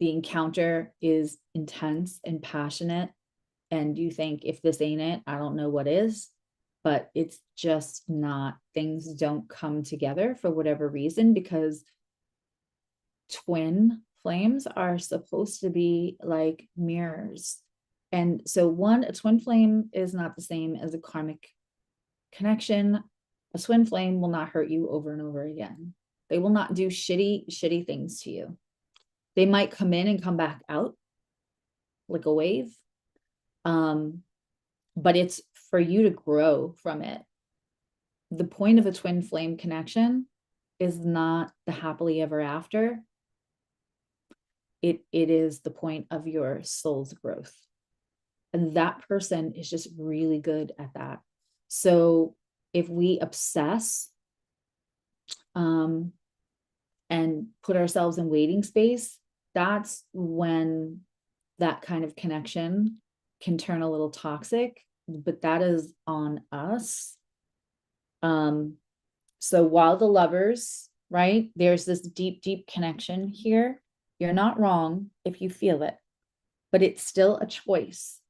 the encounter is intense and passionate, and you think, if this ain't it, I don't know what is. But it's just not. Things don't come together for whatever reason, because twin flames are supposed to be like mirrors. And so a twin flame is not the same as a karmic connection. A twin flame will not hurt you over and over again. They will not do shitty things to you. They might come in and come back out like a wave. But it's for you to grow from it. The point of a twin flame connection is not the happily ever after. It is the point of your soul's growth. And that person is just really good at that. So if we obsess and put ourselves in waiting space, that's when that kind of connection can turn a little toxic, but that is on us. So while the lovers, right, there's this deep connection here. You're not wrong if you feel it, but it's still a choice.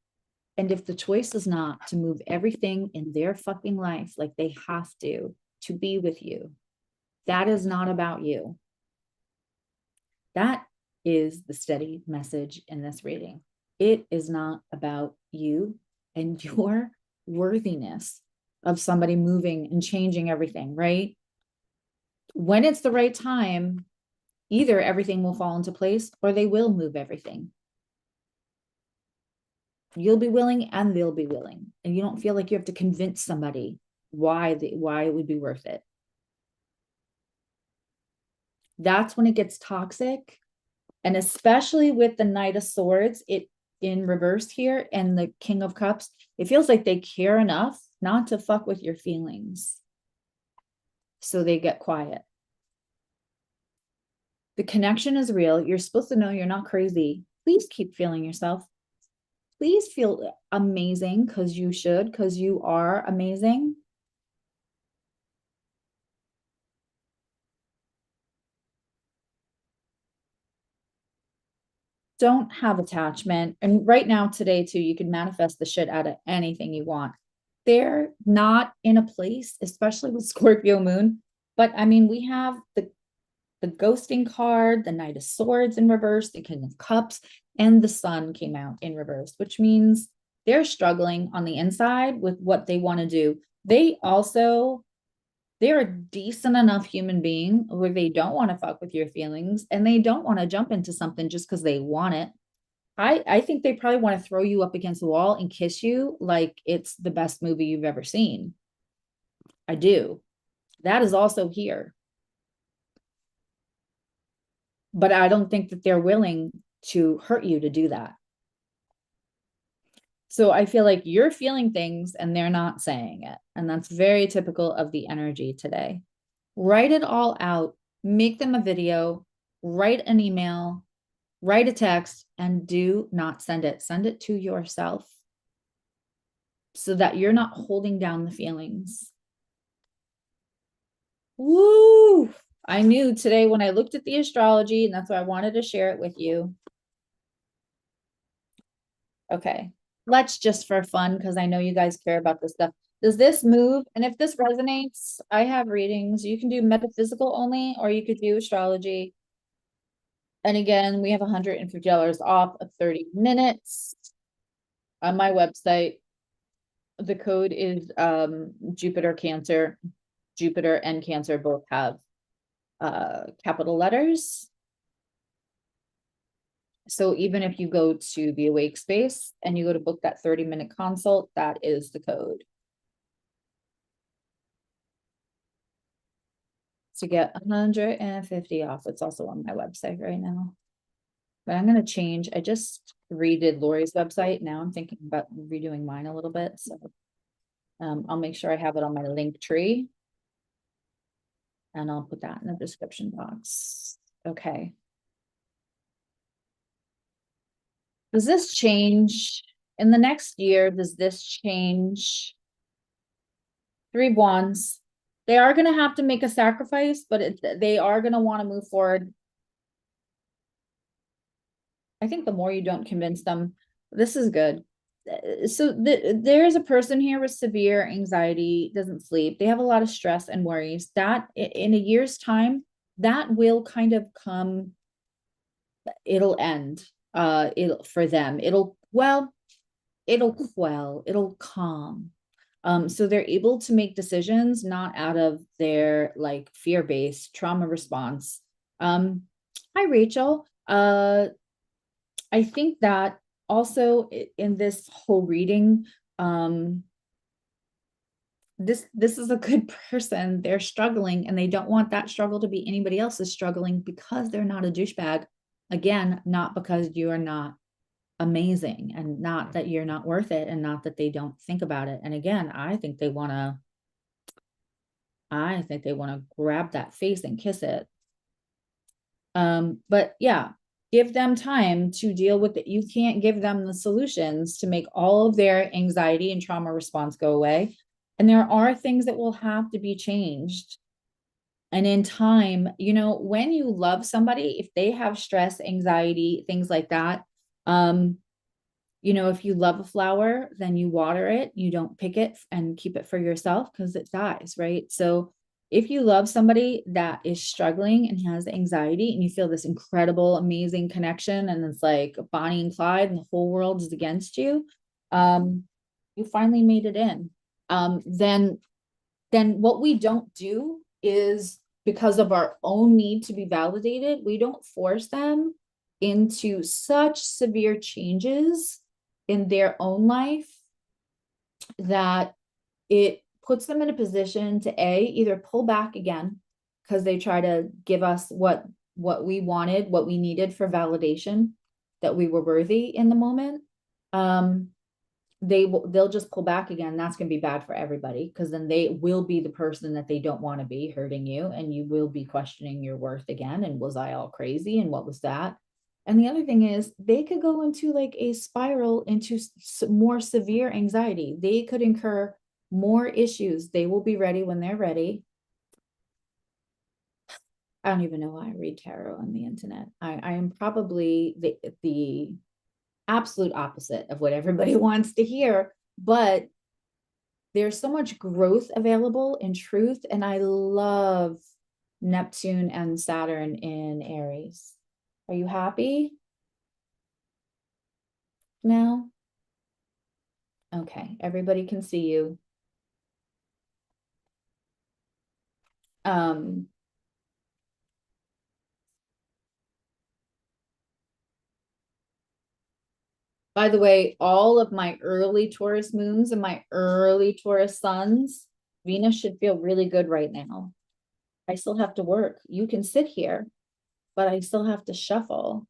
And if the choice is not to move everything in their fucking life like they have to be with you, that is not about you. That is the steady message in this reading. It is not about you and your worthiness of somebody moving and changing everything, right? When it's the right time, either everything will fall into place or they will move everything. You'll be willing and they'll be willing. And you don't feel like you have to convince somebody why it would be worth it. That's when it gets toxic. And especially with the Knight of Swords, it in reverse here, and the King of Cups, it feels like they care enough not to fuck with your feelings. So they get quiet. The connection is real. You're supposed to know you're not crazy. Please keep feeling yourself. Please feel amazing, because you should, because you are amazing. Don't have attachment. And right now, today too, you can manifest the shit out of anything you want. They're not in a place, especially with Scorpio moon. But I mean, we have the ghosting card, the Knight of Swords in reverse, the King of Cups, and the Sun came out in reverse, which means they're struggling on the inside with what they want to do. They're a decent enough human being where they don't want to fuck with your feelings, and they don't want to jump into something just because they want it. I think they probably want to throw you up against the wall and kiss you like it's the best movie you've ever seen. I do. That is also here. but I don't think that they're willing to hurt you to do that. So I feel like you're feeling things and they're not saying it. And that's very typical of the energy today. Write it all out, make them a video, write an email, write a text, and do not send it. Send it to yourself so that you're not holding down the feelings. Woo! I knew today when I looked at the astrology, and that's why I wanted to share it with you. Okay, let's just for fun, because I know you guys care about this stuff. Does this move? And if this resonates, I have readings. You can do metaphysical only, or you could do astrology. And again, we have $150 off of 30 minutes on my website. The code is Jupiter Cancer. Jupiter and Cancer both have capital letters. So even if you go to the Awake Space and you go to book that 30-minute consult, that is the code. To get 150 off. It's also on my website right now. But I'm going to change. I just redid Lori's website. Now I'm thinking about redoing mine a little bit. So I'll make sure I have it on my link tree. And I'll put that in the description box. Okay. Does this change in the next year? Does this change? 3 of Wands. They are going to have to make a sacrifice, but they are going to want to move forward. I think the more you don't convince them, this is good. So there is a person here with severe anxiety, doesn't sleep. They have a lot of stress and worries. That in a year's time, that will kind of come, it'll end. It'll for them, it'll quell, it'll calm. So they're able to make decisions not out of their like fear-based trauma response. Hi Rachel. I think that also in this whole reading, this is a good person. They're struggling and they don't want that struggle to be anybody else's struggling because they're not a douchebag. Again, not because you are not amazing and not that you're not worth it and not that they don't think about it. And again, I think they want to grab that face and kiss it. But yeah, give them time to deal with it. You can't give them the solutions to make all of their anxiety and trauma response go away. And there are things that will have to be changed. And in time, you know, when you love somebody, if they have stress, anxiety, things like that, you know, if you love a flower, then you water it, you don't pick it and keep it for yourself because it dies, right? So if you love somebody that is struggling and has anxiety and you feel this incredible, amazing connection, and it's like Bonnie and Clyde and the whole world is against you, you finally made it in. Then what we don't do is, because of our own need to be validated, we don't force them into such severe changes in their own life that it puts them in a position to either pull back again because they try to give us what we wanted, what we needed for validation, that we were worthy in the moment. They'll just pull back again. That's going to be bad for everybody because then they will be the person that they don't want to be, hurting you, and you will be questioning your worth again. And was I all crazy? And what was that? And the other thing is they could go into like a spiral into more severe anxiety. They could incur more issues. They will be ready when they're ready. I don't even know why I read tarot on the internet. I am probably the absolute opposite of what everybody wants to hear, but there's so much growth available in truth. And I love Neptune and Saturn in Aries. Are you happy now? Okay, everybody can see you. By the way, all of my early Taurus moons and my early Taurus suns, Venus should feel really good right now. I still have to work. You can sit here, but I still have to shuffle.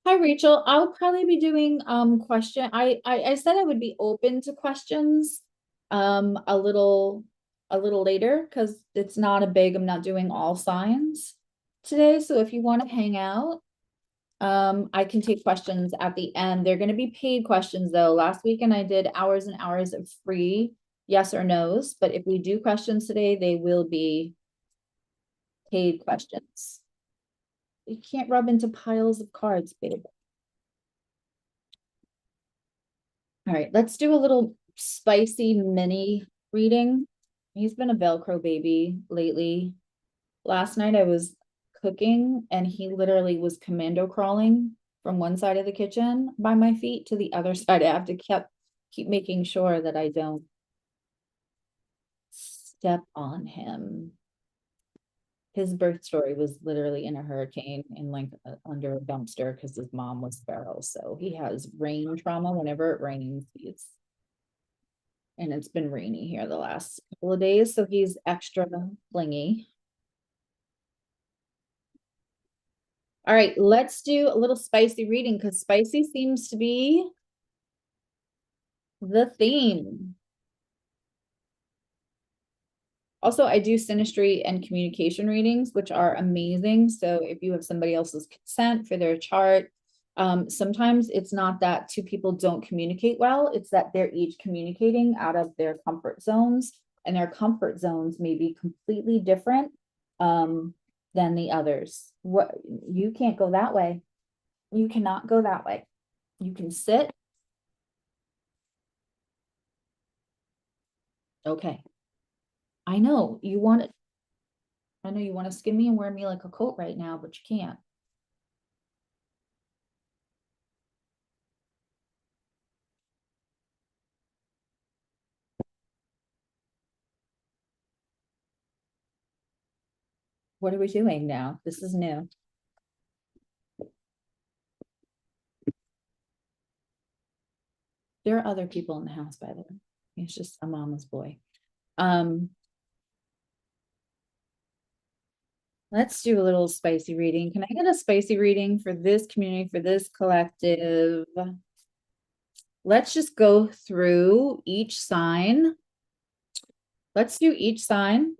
Hi, Rachel. I'll probably be doing question. I said I would be open to questions a little later because it's not a big, I'm not doing all signs today. So if you want to hang out, I can take questions at the end. They're going to be paid questions though. Last weekend I did hours and hours of free yes or no's, but if we do questions today, they will be paid questions. You can't rub into piles of cards, babe. All right, let's do a little spicy mini reading. He's been a Velcro baby lately. Last night I was cooking and he literally was commando crawling from one side of the kitchen by my feet to the other side. I have to keep making sure that I don't step on him. His birth story was literally in a hurricane in like under a dumpster because his mom was feral. So he has rain trauma whenever it rains. And it's been rainy here the last couple of days, so he's extra flingy. All right, let's do a little spicy reading because spicy seems to be the theme. Also, I do synastry and communication readings, which are amazing. So if you have somebody else's consent for their chart, sometimes it's not that two people don't communicate well, it's that they're each communicating out of their comfort zones, and their comfort zones may be completely different than the others. What, you can't go that way. You cannot go that way. You can sit. Okay. I know you want it. I know you want to skin me and wear me like a coat right now, but you can't. What are we doing now? This is new. There are other people in the house, by the way. It's just a mama's boy. Let's do a little spicy reading. Can I get a spicy reading for this community, for this collective? Let's just go through each sign. Let's do each sign.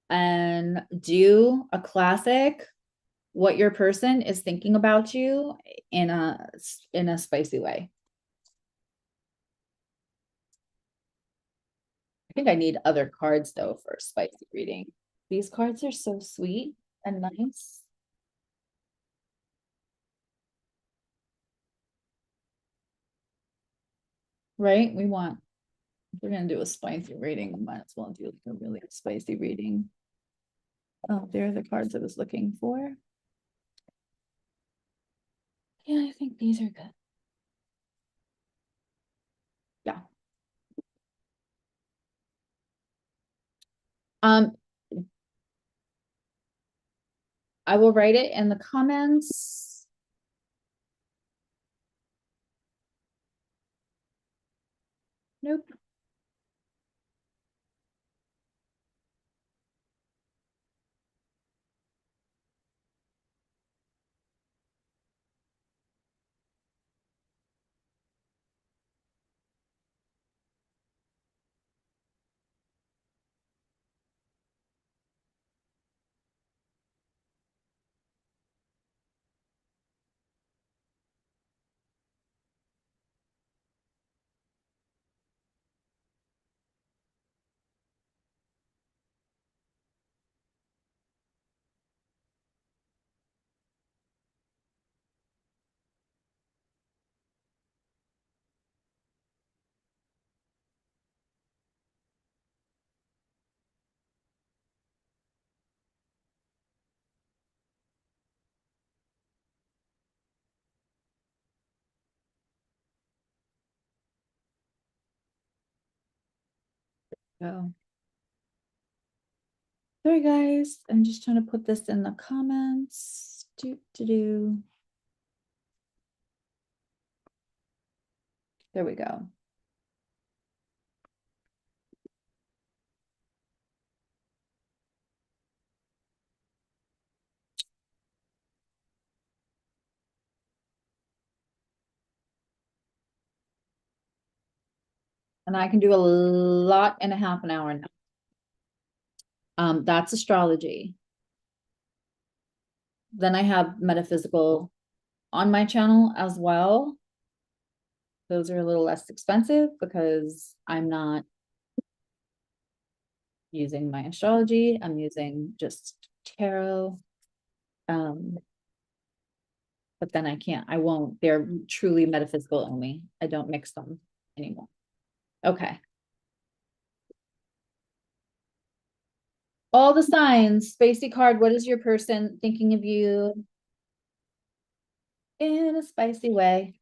And do a classic, what your person is thinking about you in a spicy way. I think I need other cards though for a spicy reading. These cards are so sweet and nice. Right? If we're gonna do a spicy reading, we might as well do like a really spicy reading. Oh, there are the cards I was looking for. Yeah, I think these are good. Yeah. I will write it in the comments. Nope. Go. Sorry, guys. I'm just trying to put this in the comments. There we go. and I can do a lot in a half an hour now. That's astrology. Then I have metaphysical on my channel as well. Those are a little less expensive because I'm not using my astrology. I'm using just tarot. But then I won't, they're truly metaphysical only. I don't mix them anymore. Okay. All the signs, spacey card. What is your person thinking of you in a spicy way?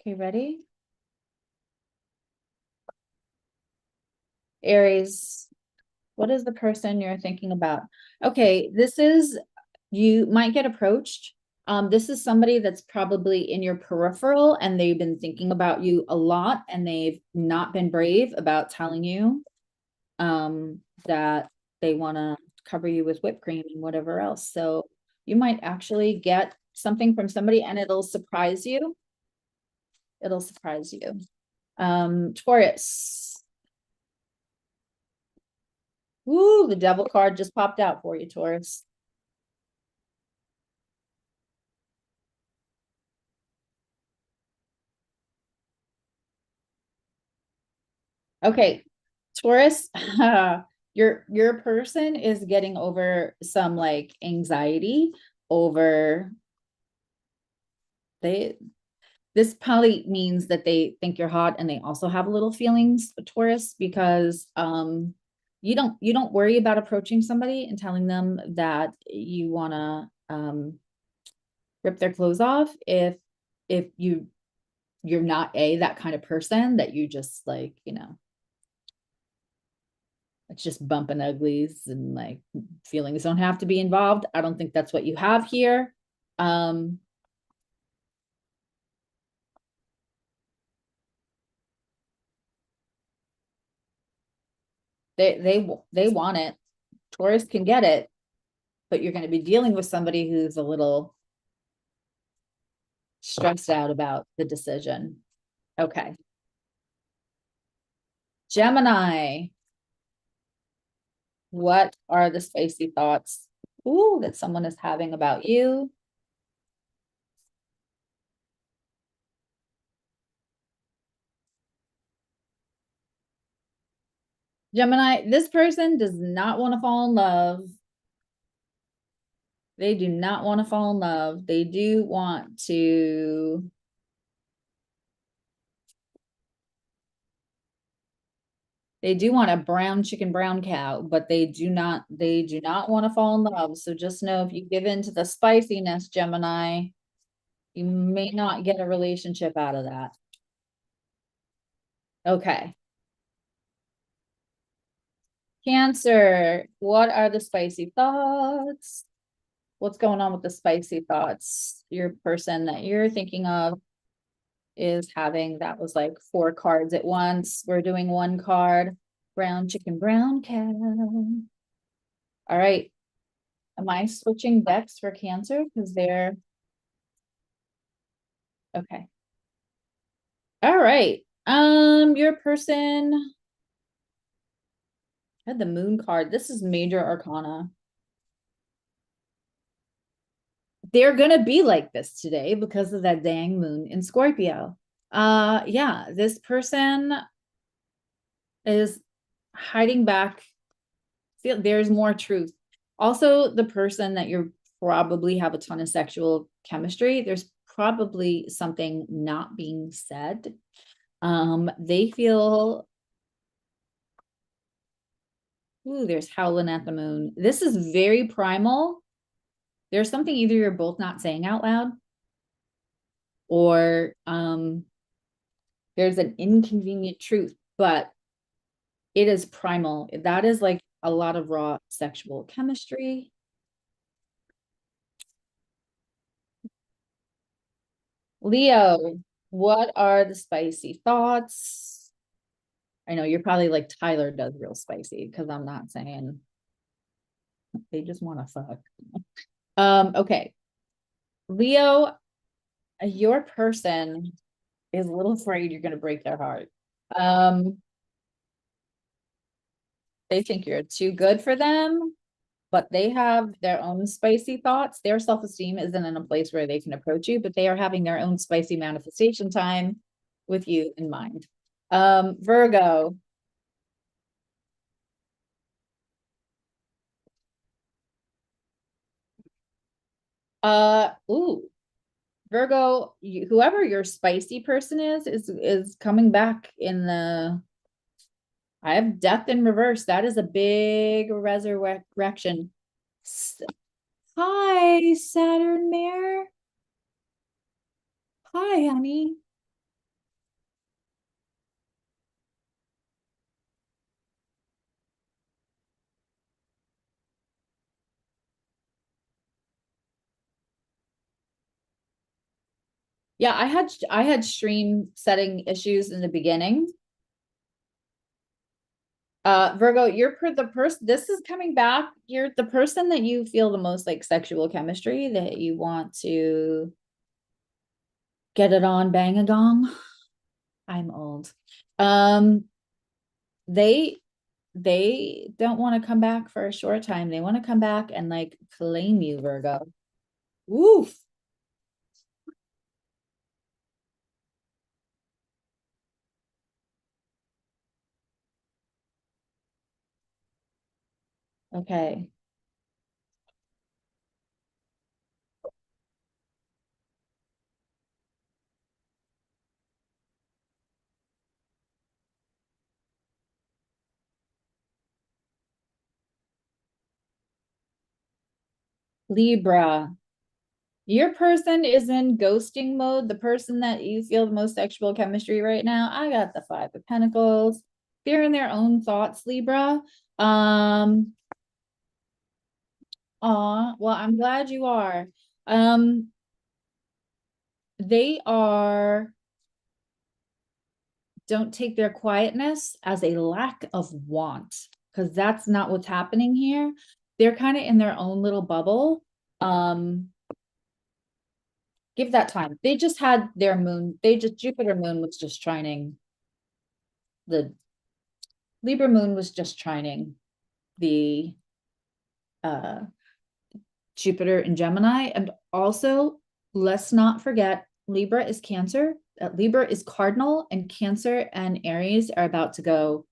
Okay, ready? Aries, what is the person you're thinking about? Okay, you might get approached. This is somebody that's probably in your peripheral and they've been thinking about you a lot and they've not been brave about telling you that they want to cover you with whipped cream and whatever else. So you might actually get something from somebody and it'll surprise you. It'll surprise you. Taurus. Woo, the devil card just popped out for you, Taurus. Okay, Taurus, your person is getting over some like anxiety over this probably means that they think you're hot and they also have a little feelings, Taurus, because you don't worry about approaching somebody and telling them that you want to rip their clothes off if you're not that kind of person that you just like, it's just bumping uglies and like feelings don't have to be involved. I don't think that's what you have here. They want it. Taurus can get it, but you're going to be dealing with somebody who's a little stressed out about the decision. Okay. Gemini. What are the spicy thoughts that someone is having about you? Gemini, this person does not want to fall in love. They do not want to fall in love. They do want to a brown chicken, brown cow, but they do not want to fall in love. So just know if you give in to the spiciness, Gemini, you may not get a relationship out of that. Okay. Cancer, what are the spicy thoughts? What's going on with the spicy thoughts? Your person that you're thinking of is having, that was like 4 cards at once. We're doing 1 card. Brown chicken, brown cow. All right. Am I switching decks for Cancer? Because they're okay. All right. Your person had the moon card. This is major arcana. They're gonna be like this today because of that dang moon in Scorpio. Yeah, this person is hiding back. See, there's more truth. Also, the person that you're probably have a ton of sexual chemistry, there's probably something not being said. They feel, there's howling at the moon. This is very primal. There's something either you're both not saying out loud or there's an inconvenient truth, but it is primal. That is like a lot of raw sexual chemistry. Leo, what are the spicy thoughts? I know you're probably like, Tyler does real spicy because I'm not saying they just want to fuck. Okay. Leo, your person is a little afraid you're going to break their heart. They think you're too good for them, but they have their own spicy thoughts. Their self-esteem isn't in a place where they can approach you, but they are having their own spicy manifestation time with you in mind. Virgo. Ooh, Virgo, whoever your spicy person is coming back in the. I have death in reverse. That is a big resurrection. Hi, Saturn Mare. Hi, honey. Yeah, I had stream setting issues in the beginning. Virgo, the person, this is coming back. You're the person that you feel the most like sexual chemistry, that you want to get it on, bang a gong. I'm old. Um, they they don't want to come back for a short time. They want to come back and like claim you, Virgo. Woof. Okay. Libra. Your person is in ghosting mode. The person that you feel the most sexual chemistry right now. I got the Five of Pentacles. They're in their own thoughts, Libra. Um, well, I'm glad you are. Um, they are, don't take their quietness as a lack of want, because that's not what's happening here. They're kind of in their own little bubble. Um, give that time. They just had their moon, Jupiter moon was just trining the Libra moon was just trining the uh Jupiter in Gemini. And also, let's not forget, Libra is Cancer. Libra is cardinal, and Cancer and Aries are about to go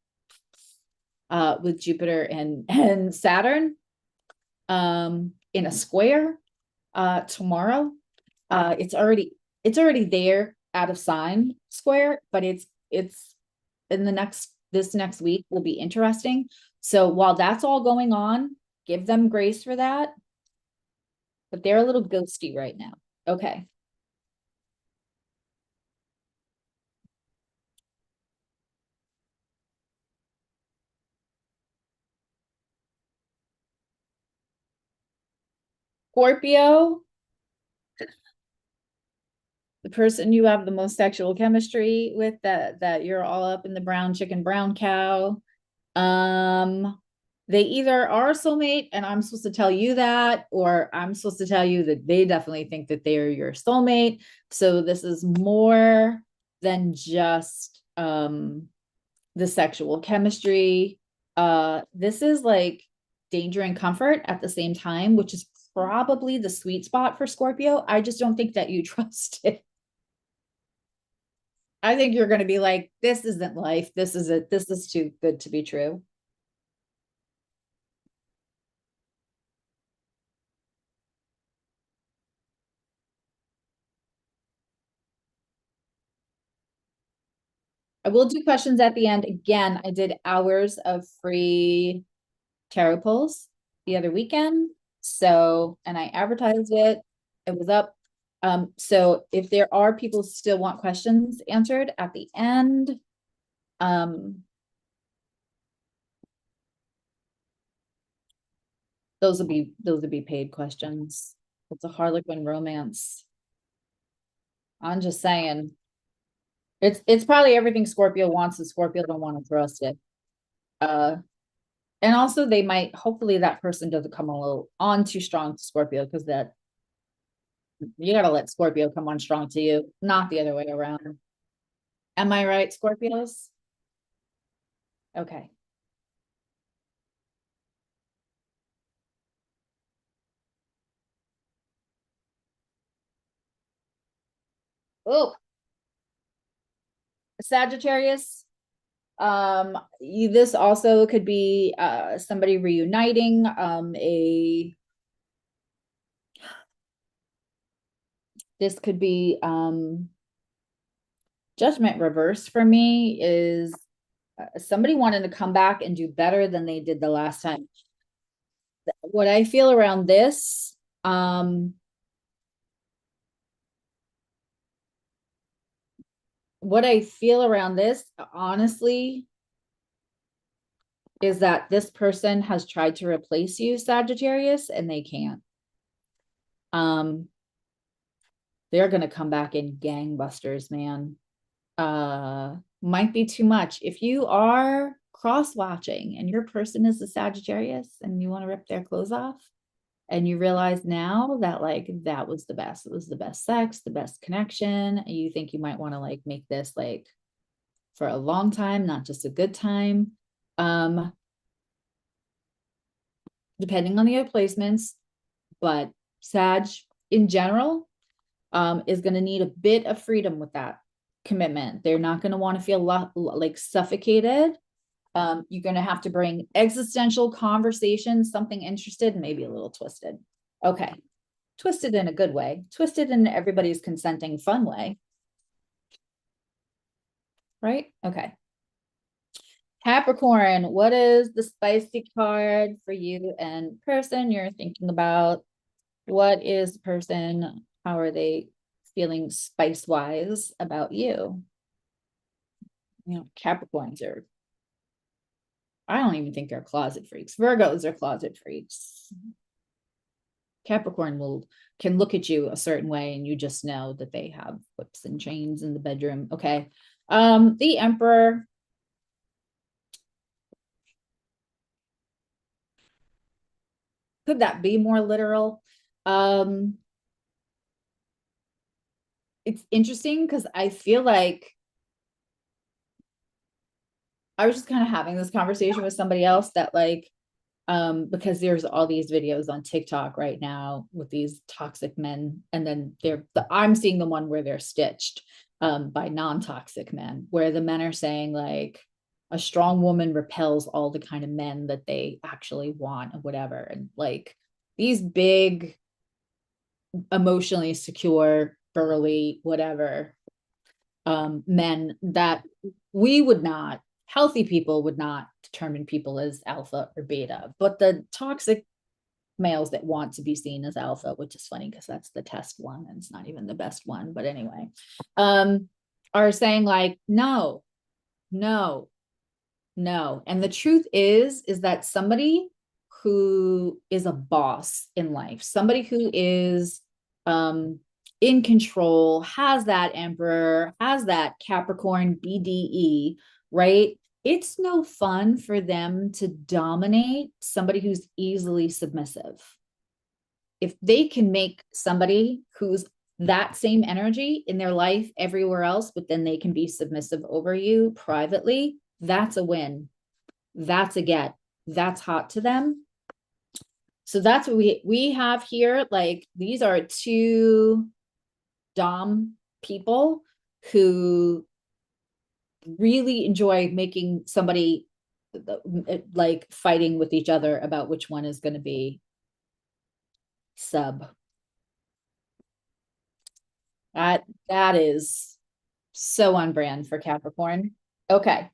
with Jupiter and Saturn in a square tomorrow. It's already there, out of sign square, but it's in the next week will be interesting. So while that's all going on, give them grace for that. But they're a little ghosty right now. Okay. Scorpio, the person you have the most sexual chemistry with, that you're all up in the brown chicken, brown cow. Um, they either are a soulmate and I'm supposed to tell you that, or I'm supposed to tell you that they definitely think that they are your soulmate. So this is more than just the sexual chemistry. This is like danger and comfort at the same time, which is probably the sweet spot for Scorpio. I just don't think that you trust it. I think you're going to be like, this isn't life. This is it. This is too good to be true. I will do questions at the end. Again, I did hours of free tarot pulls the other weekend. So, and I advertised it. It was up. So if there are people who still want questions answered at the end, um, those would be paid questions. It's a Harlequin romance. I'm just saying. It's probably everything Scorpio wants, and Scorpio don't want to trust it. Uh, and also they might, hopefully that person doesn't come a little on too strong to Scorpio, because that you gotta let Scorpio come on strong to you, not the other way around. Am I right, Scorpios? Okay. Oh, Sagittarius. This also could be somebody reuniting. This could be judgment reversed for me is somebody wanting to come back and do better than they did the last time. What I feel around this, honestly, is that this person has tried to replace you, Sagittarius, and they can't. They're gonna come back in gangbusters, man. Might be too much. If you are cross-watching and your person is a Sagittarius and you want to rip their clothes off, and you realize now that like that was the best, it was the best sex, the best connection, and you think you might want to like make this like for a long time, not just a good time. Depending on the other placements, but Sag in general is going to need a bit of freedom with that commitment. They're not going to want to feel like suffocated. You're going to have to bring existential conversations, something interested, maybe a little twisted. Okay. Twisted in a good way, twisted in everybody's consenting fun way. Right? Okay. Capricorn, what is the spicy card for you and person you're thinking about? What is the person? How are they feeling spice-wise about you? You know, Capricorns are, I don't even think they're closet freaks. Virgos are closet freaks. Capricorn can look at you a certain way and you just know that they have whips and chains in the bedroom. Okay. The Emperor. Could that be more literal? It's interesting because I feel like I was just kind of having this conversation with somebody else that like, because there's all these videos on TikTok right now with these toxic men, and then I'm seeing the one where they're stitched by non-toxic men, where the men are saying like a strong woman repels all the kind of men that they actually want or whatever, and like these big, emotionally secure, burly, whatever men that we would not, healthy people would not determine people as alpha or beta, but the toxic males that want to be seen as alpha, which is funny because that's the test one and it's not even the best one, but anyway, are saying like, no, no, no. And the truth is that somebody who is a boss in life, somebody who is in control, has that Emperor, has that Capricorn BDE, right? It's no fun for them to dominate somebody who's easily submissive. If they can make somebody who's that same energy in their life everywhere else, but then they can be submissive over you privately, that's a win. That's a get. That's hot to them. So that's what we have here. Like these are two dom people who really enjoy making somebody like fighting with each other about which one is going to be sub. That is so on brand for Capricorn. Okay.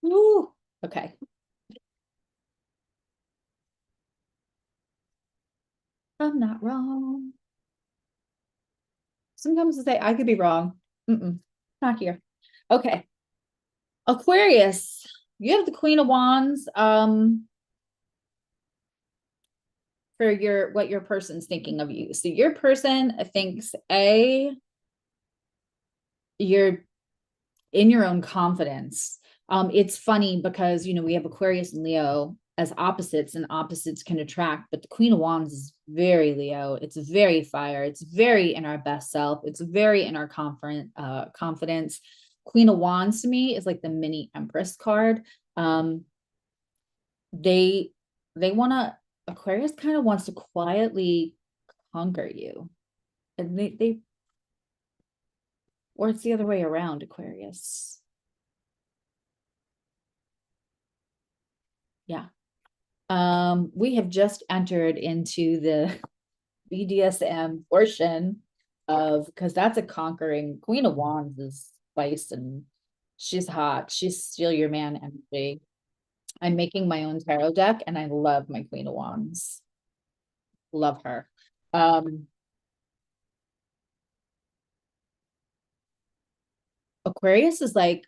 Ooh, okay. I'm not wrong. Sometimes I say I could be wrong. Not here. Okay. Aquarius, you have the Queen of Wands. For what your person's thinking of you. So your person thinks you're in your own confidence. It's funny because we have Aquarius and Leo as opposites, and opposites can attract, but the Queen of Wands is very Leo. It's very fire. It's very in our best self. It's very in our confidence. Queen of Wands to me is like the mini Empress card. They want to Aquarius kind of wants to quietly conquer you. And they or it's the other way around, Aquarius. Yeah. We have just entered into the BDSM portion of, because that's a conquering. Queen of Wands is spice and she's hot. She's steal your man energy. I'm making my own tarot deck and I love my Queen of Wands. Love her. Aquarius is like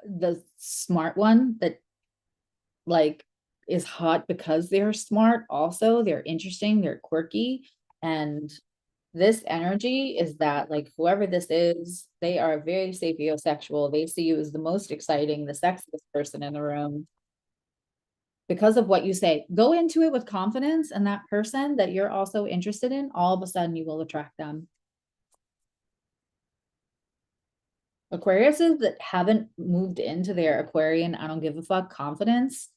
the smart one that like is hot because they're smart. Also, they're interesting, they're quirky, and this energy is that like whoever this is, they are very sapiosexual. They see you as the most exciting, the sexiest person in the room because of what you say. Go into it with confidence, and that person that you're also interested in, all of a sudden you will attract them. Aquariuses that haven't moved into their Aquarian, I don't give a fuck confidence,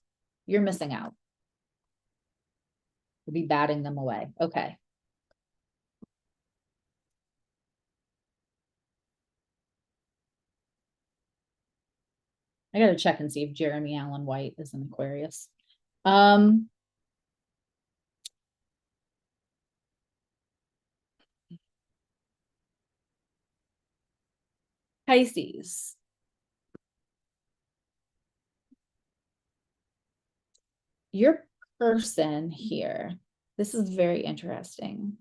you're missing out. You'll be batting them away. Okay. I gotta check and see if Jeremy Allen White is an Aquarius. Pisces. Your person here, this is very interesting.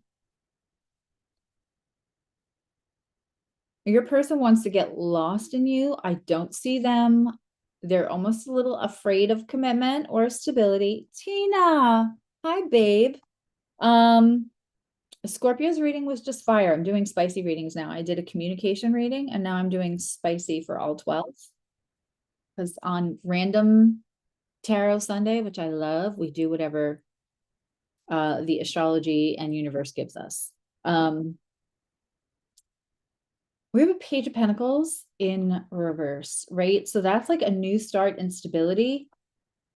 Your person wants to get lost in you. I don't see them. They're almost a little afraid of commitment or stability. Tina, hi, babe. Scorpio's reading was just fire. I'm doing spicy readings now. I did a communication reading and now I'm doing spicy for all 12. Because on random tarot Sunday, which I love, we do whatever the astrology and universe gives us. We have a Page of Pentacles in reverse, right? So that's like a new start and stability.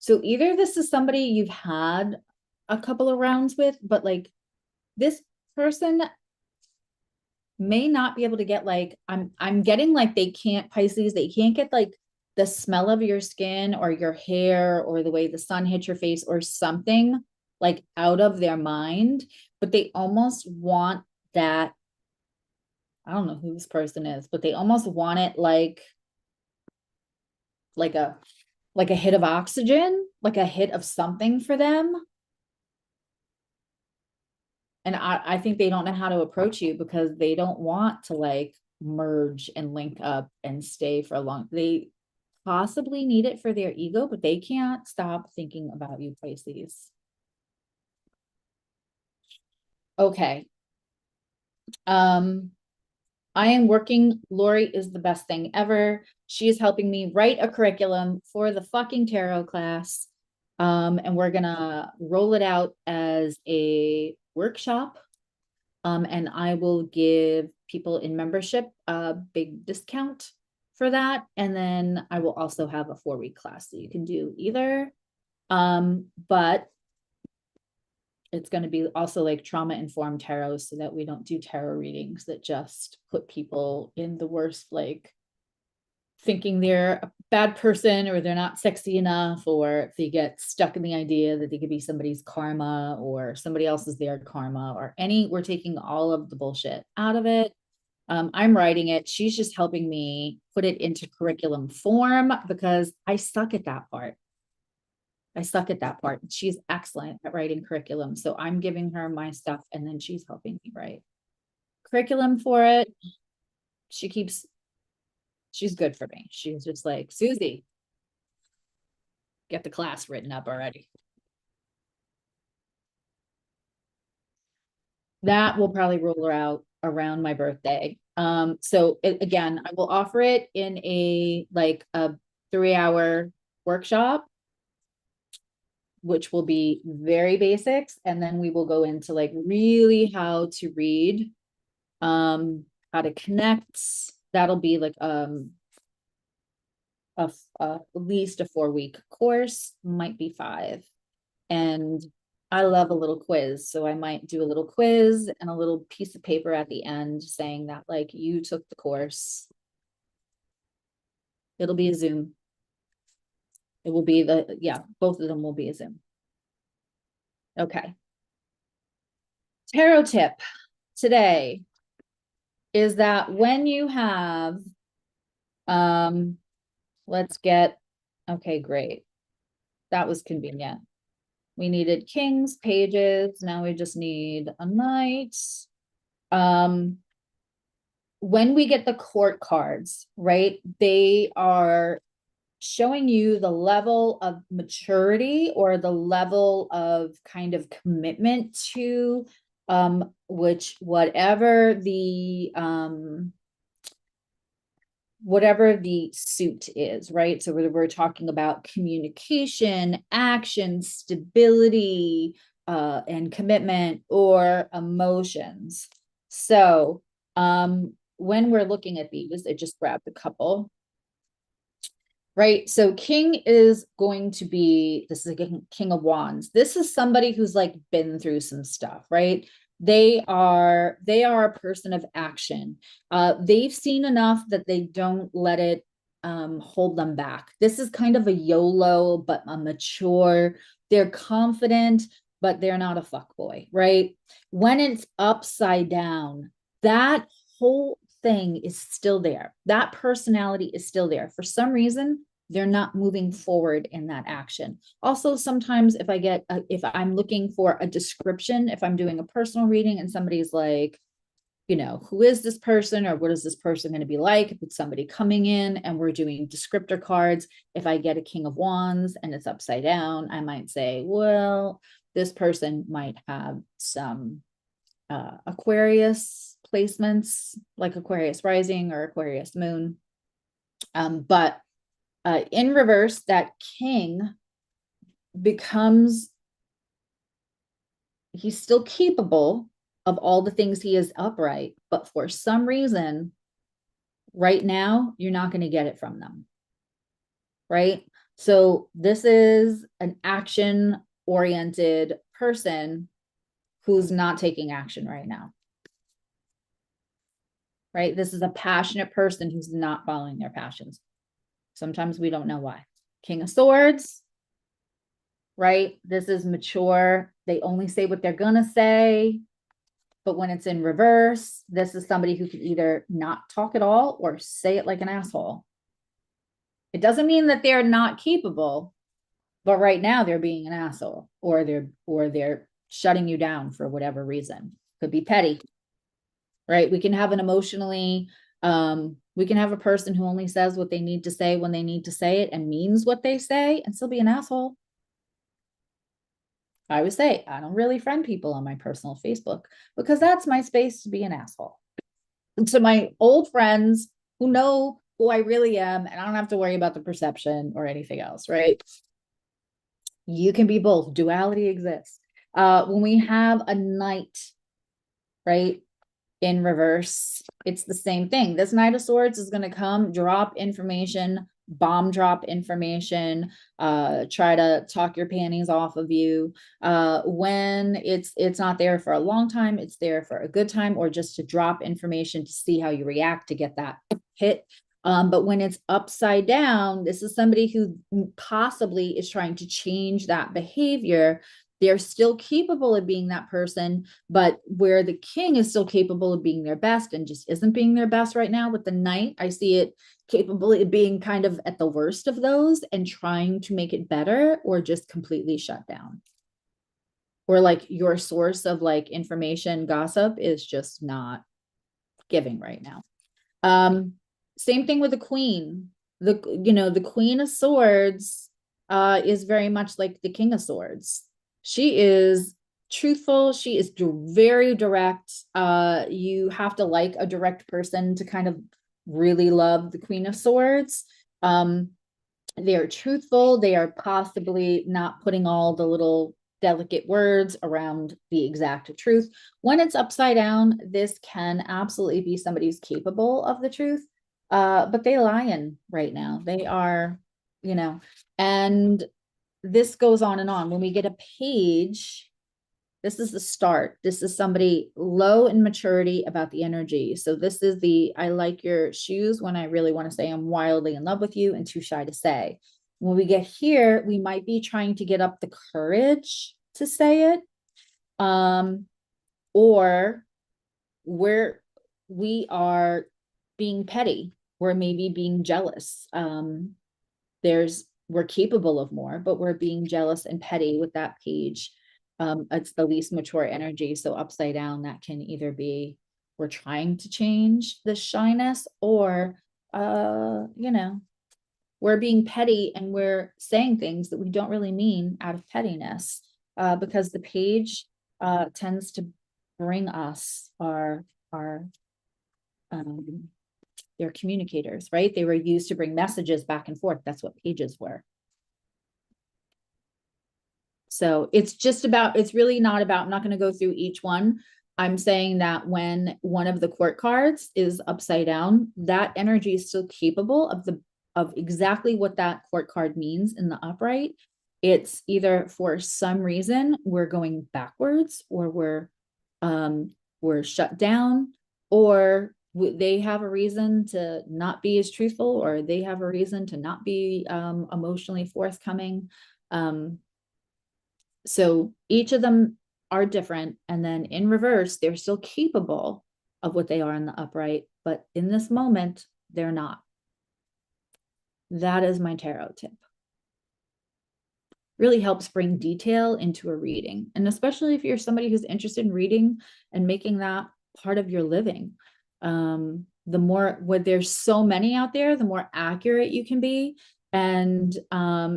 So either this is somebody you've had a couple of rounds with, but like this person may not be able to get like, I'm getting like they can't, Pisces, they can't get like the smell of your skin or your hair or the way the sun hits your face or something like out of their mind, but they almost want that. I don't know who this person is, but they almost want it like a like a hit of oxygen, like a hit of something for them. And I think they don't know how to approach you because they don't want to like merge and link up and stay for a long. They possibly need it for their ego, but they can't stop thinking about you, Pisces. Okay. I am working. Lori is the best thing ever. She is helping me write a curriculum for the fucking tarot class. And we're gonna roll it out as a workshop. And I will give people in membership a big discount for that. And then I will also have a 4-week class that you can do either. But it's going to be also like trauma informed tarot so that we don't do tarot readings that just put people in the worst, like thinking they're a bad person or they're not sexy enough, or if they get stuck in the idea that they could be somebody's karma or somebody else's their karma or any, we're taking all of the bullshit out of it. I'm writing it. She's just helping me put it into curriculum form because I suck at that part. I suck at that part. She's excellent at writing curriculum. So I'm giving her my stuff and then she's helping me write curriculum for it. She's good for me. She's just like, Suzzy, get the class written up already. That will probably roll her out around my birthday. So again, I will offer it in a 3-hour workshop, which will be very basics, and then we will go into like really how to read, how to connect. That'll be like at least a 4-week course, might be 5. And I love a little quiz. So I might do a little quiz and a little piece of paper at the end saying that like you took the course. It'll be a Zoom. It will be yeah, both of them will be a Zoom. Okay. Tarot tip today is that when you have, let's get, okay, great. That was convenient. We needed kings, pages. Now we just need a knight. When we get the court cards, right, they are showing you the level of maturity or the level of kind of commitment to which whatever the suit is, right? So we're talking about communication, action, stability, and commitment, or emotions. So when we're looking at these, I just grabbed a couple. Right. So king is going to be, this is a king of wands. This is somebody who's like been through some stuff, right? They are a person of action. They've seen enough that they don't let it hold them back. This is kind of a YOLO, but a mature. They're confident, but they're not a fuckboy, right? When it's upside down, that whole thing is still there. That personality is still there. For some reason, they're not moving forward in that action. Also, sometimes if I'm looking for a description, if I'm doing a personal reading and somebody's like, you know, who is this person or what is this person going to be like? If it's somebody coming in and we're doing descriptor cards, if I get a king of wands and it's upside down, I might say, well, this person might have some Aquarius placements, like Aquarius rising or Aquarius moon. But in reverse, that king becomes, he's still capable of all the things he is upright, but for some reason, right now, you're not going to get it from them. Right? So this is an action-oriented person who's not taking action right now. Right? This is a passionate person who's not following their passions. Sometimes we don't know why. King of Swords, right? This is mature. They only say what they're going to say. But when it's in reverse, this is somebody who can either not talk at all or say it like an asshole. It doesn't mean that they're not capable, but right now they're being an asshole or they're shutting you down for whatever reason. Could be petty. Right? We can have an emotionally, we can have a person who only says what they need to say when they need to say it and means what they say and still be an asshole. I would say I don't really friend people on my personal Facebook because that's my space to be an asshole. And to my old friends who know who I really am, and I don't have to worry about the perception or anything else, right? You can be both. Duality exists. When we have a knight, right? In reverse, it's the same thing. This Knight of Swords is going to come, drop information, bomb drop information, try to talk your panties off of you. When it's not there for a long time, it's there for a good time, or just to drop information to see how you react to get that hit. But when it's upside down, this is somebody who possibly is trying to change that behavior. They're still capable of being that person, but where the king is still capable of being their best and just isn't being their best right now with the knight, I see it capable of being kind of at the worst of those and trying to make it better or just completely shut down. Or like your source of like information, gossip is just not giving right now. Same thing with the queen. The Queen of Swords is very much like the King of Swords. She is truthful. She is very direct. You have to like a direct person to kind of really love the Queen of Swords. They are truthful. They are possibly not putting all the little delicate words around the exact truth. When it's upside down, this can absolutely be somebody who's capable of the truth. But they lying right now. They are, and this goes on and on. When we get a page, This is the start. This is somebody low in maturity about the energy. So this is the, I like your shoes when I really want to say I'm wildly in love with you and too shy to say. When we get here, we might be trying to get up the courage to say it. Or we are being petty. We're maybe being jealous. We're capable of more, but we're being jealous and petty with that page. It's the least mature energy. So upside down, that can either be we're trying to change the shyness, or we're being petty and we're saying things that we don't really mean out of pettiness. Because the page tends to bring us they're communicators, right? They were used to bring messages back and forth. That's what pages were. So it's really not about, I'm not going to go through each one. I'm saying that when one of the court cards is upside down, that energy is still capable of exactly what that court card means in the upright. It's either for some reason we're going backwards, or we're shut down, or they have a reason to not be as truthful, or they have a reason to not be emotionally forthcoming. So each of them are different. And then in reverse, they're still capable of what they are in the upright, but in this moment, they're not. That is my tarot tip. Really helps bring detail into a reading. And especially if you're somebody who's interested in reading and making that part of your living. The more, when there's so many out there, the more accurate you can be. And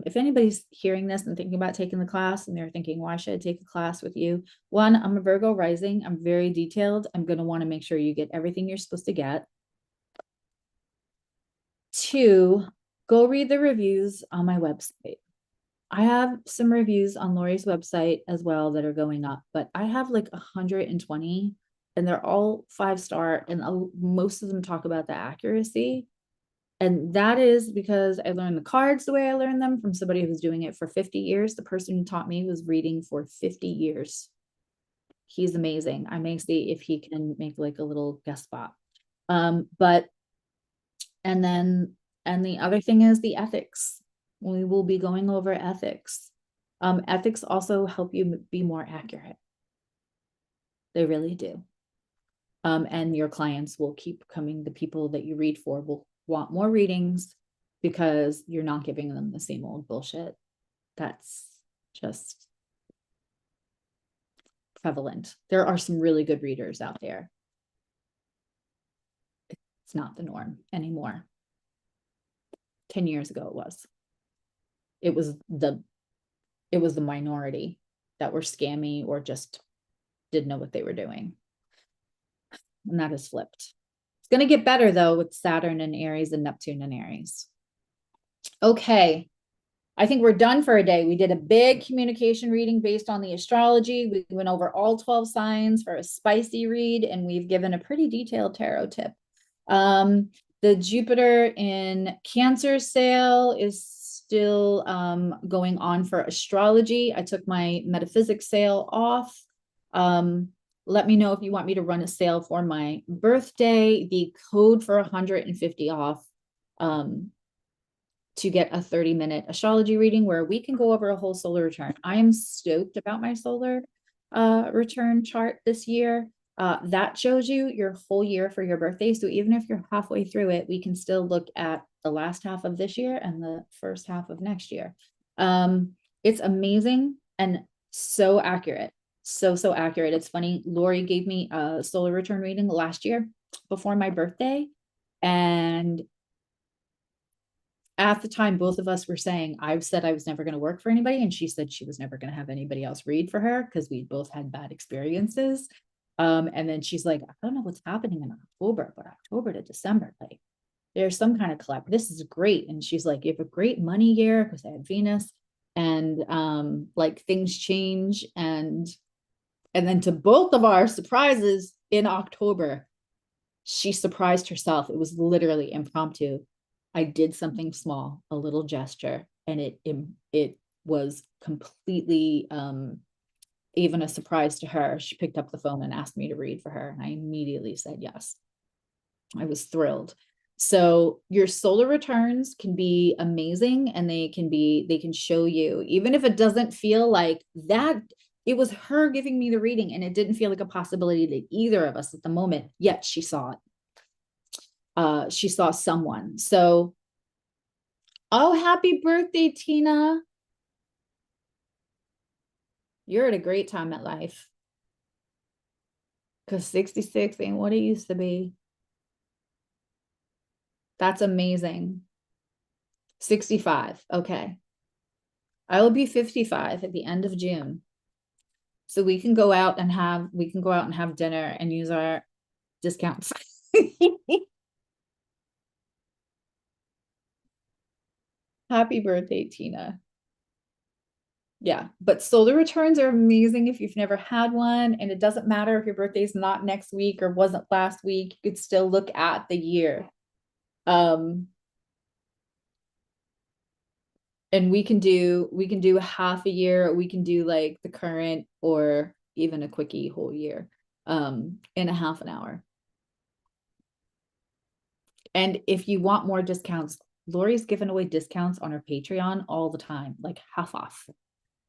if anybody's hearing this and thinking about taking the class and they're thinking, why should I take a class with you? One, I'm a Virgo rising. I'm very detailed. I'm going to want to make sure you get everything you're supposed to get. Two, go read the reviews on my website. I have some reviews on Lori's website as well that are going up, but I have like 120 and they're all 5-star, and most of them talk about the accuracy. And that is because I learned the cards the way I learned them from somebody who was doing it for 50 years. The person who taught me was reading for 50 years. He's amazing. I may see if he can make like a little guest spot. And the other thing is the ethics. We will be going over ethics. Ethics also help you be more accurate. They really do. And your clients will keep coming. The people that you read for will want more readings because you're not giving them the same old bullshit. That's just prevalent. There are some really good readers out there. It's not the norm anymore. 10 years ago, it was the minority that were scammy or just didn't know what they were doing. And that has flipped. It's going to get better though with Saturn and Aries and Neptune and Aries. Okay. I think we're done for a day. We did a big communication reading based on the astrology. We went over all 12 signs for a spicy read, and we've given a pretty detailed tarot tip. The Jupiter in Cancer sale is still going on for astrology. I took my metaphysics sale off. Let me know if you want me to run a sale for my birthday. The code for 150 off to get a 30-minute astrology reading where we can go over a whole solar return. I am stoked about my solar return chart this year. That shows you your whole year for your birthday. So even if you're halfway through it, we can still look at the last half of this year and the first half of next year. It's amazing and so accurate. So accurate. It's funny. Lori gave me a solar return reading last year before my birthday. And at the time, both of us were saying, I've said I was never going to work for anybody. And she said she was never going to have anybody else read for her because we both had bad experiences. And then she's like, I don't know what's happening in October, but October to December, like there's some kind of collapse. This is great. And she's like, you have a great money year because I had Venus, and like things change. And then to both of our surprises in October, she surprised herself. It was literally impromptu. I did something small, a little gesture, and it was completely even a surprise to her. She picked up the phone and asked me to read for her, and I immediately said yes. I was thrilled. So your solar returns can be amazing, and they can show you, even if it doesn't feel like that, it was her giving me the reading and it didn't feel like a possibility to either of us at the moment, yet she saw it. She saw someone. So, oh, happy birthday, Tina. You're at a great time at life. Because 66 ain't what it used to be. That's amazing. 65. Okay. I will be 55 at the end of June. So we can go out and have dinner and use our discounts. Happy birthday, Tina. Yeah, but solar returns are amazing if you've never had one, and it doesn't matter if your birthday's not next week or wasn't last week, you could still look at the year. And we can do half a year, we can do like the current, or even a quickie whole year in a half an hour. And if you want more discounts, Lori's giving away discounts on her Patreon all the time, like half off.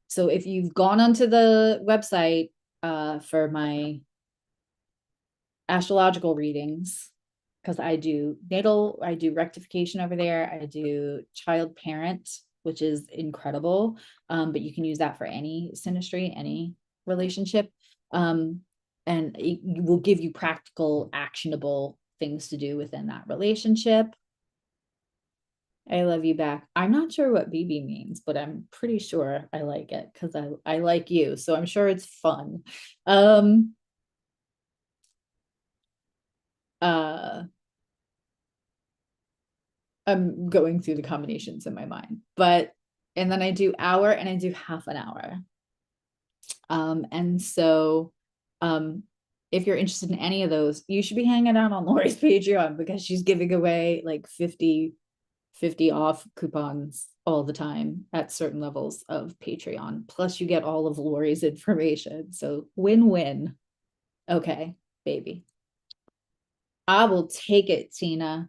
So if you've gone onto the website for my astrological readings, because I do natal, I do rectification over there, I do child parent, which is incredible. But you can use that for any synastry, any relationship. And it will give you practical, actionable things to do within that relationship. I love you back. I'm not sure what BB means, but I'm pretty sure I like it because I like you. So I'm sure it's fun. I'm going through the combinations in my mind, and then I do hour and I do half an hour. And so, if you're interested in any of those, you should be hanging out on Lori's Patreon because she's giving away like 50 off coupons all the time at certain levels of Patreon. Plus you get all of Lori's information. So win-win. Okay, baby. I will take it, Tina.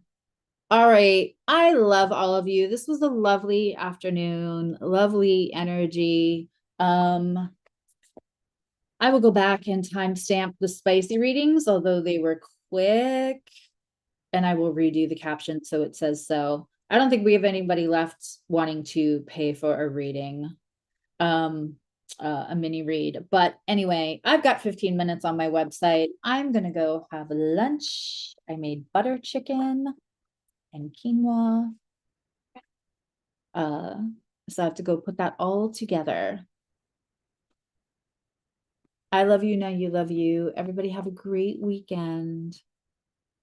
All right. I love all of you. This was a lovely afternoon, lovely energy. I will go back and timestamp the spicy readings, although they were quick, and I will redo the caption so it says so. I don't think we have anybody left wanting to pay for a reading, a mini read. But anyway, I've got 15 minutes on my website. I'm gonna go have lunch. I made butter chicken and quinoa. So I have to go put that all together. I love you. Now you love you. Everybody have a great weekend.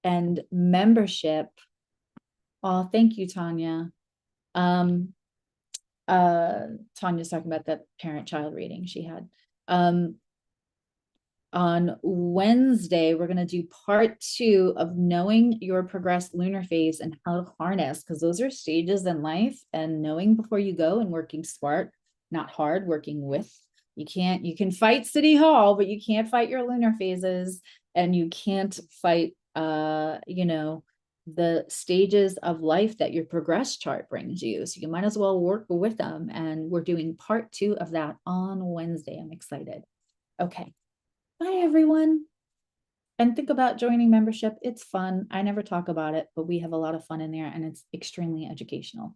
And membership. Oh, thank you, Tanya. Tanya's talking about that parent-child reading she had. On Wednesday, we're going to do part 2 of knowing your progressed lunar phase and how to harness, because those are stages in life, and knowing before you go and working smart, not hard, working with. You can fight City Hall, but you can't fight your lunar phases, and you can't fight, the stages of life that your progress chart brings you. So you might as well work with them. And we're doing part 2 of that on Wednesday. I'm excited. Okay. Bye, everyone. And think about joining membership. It's fun. I never talk about it, but we have a lot of fun in there and it's extremely educational.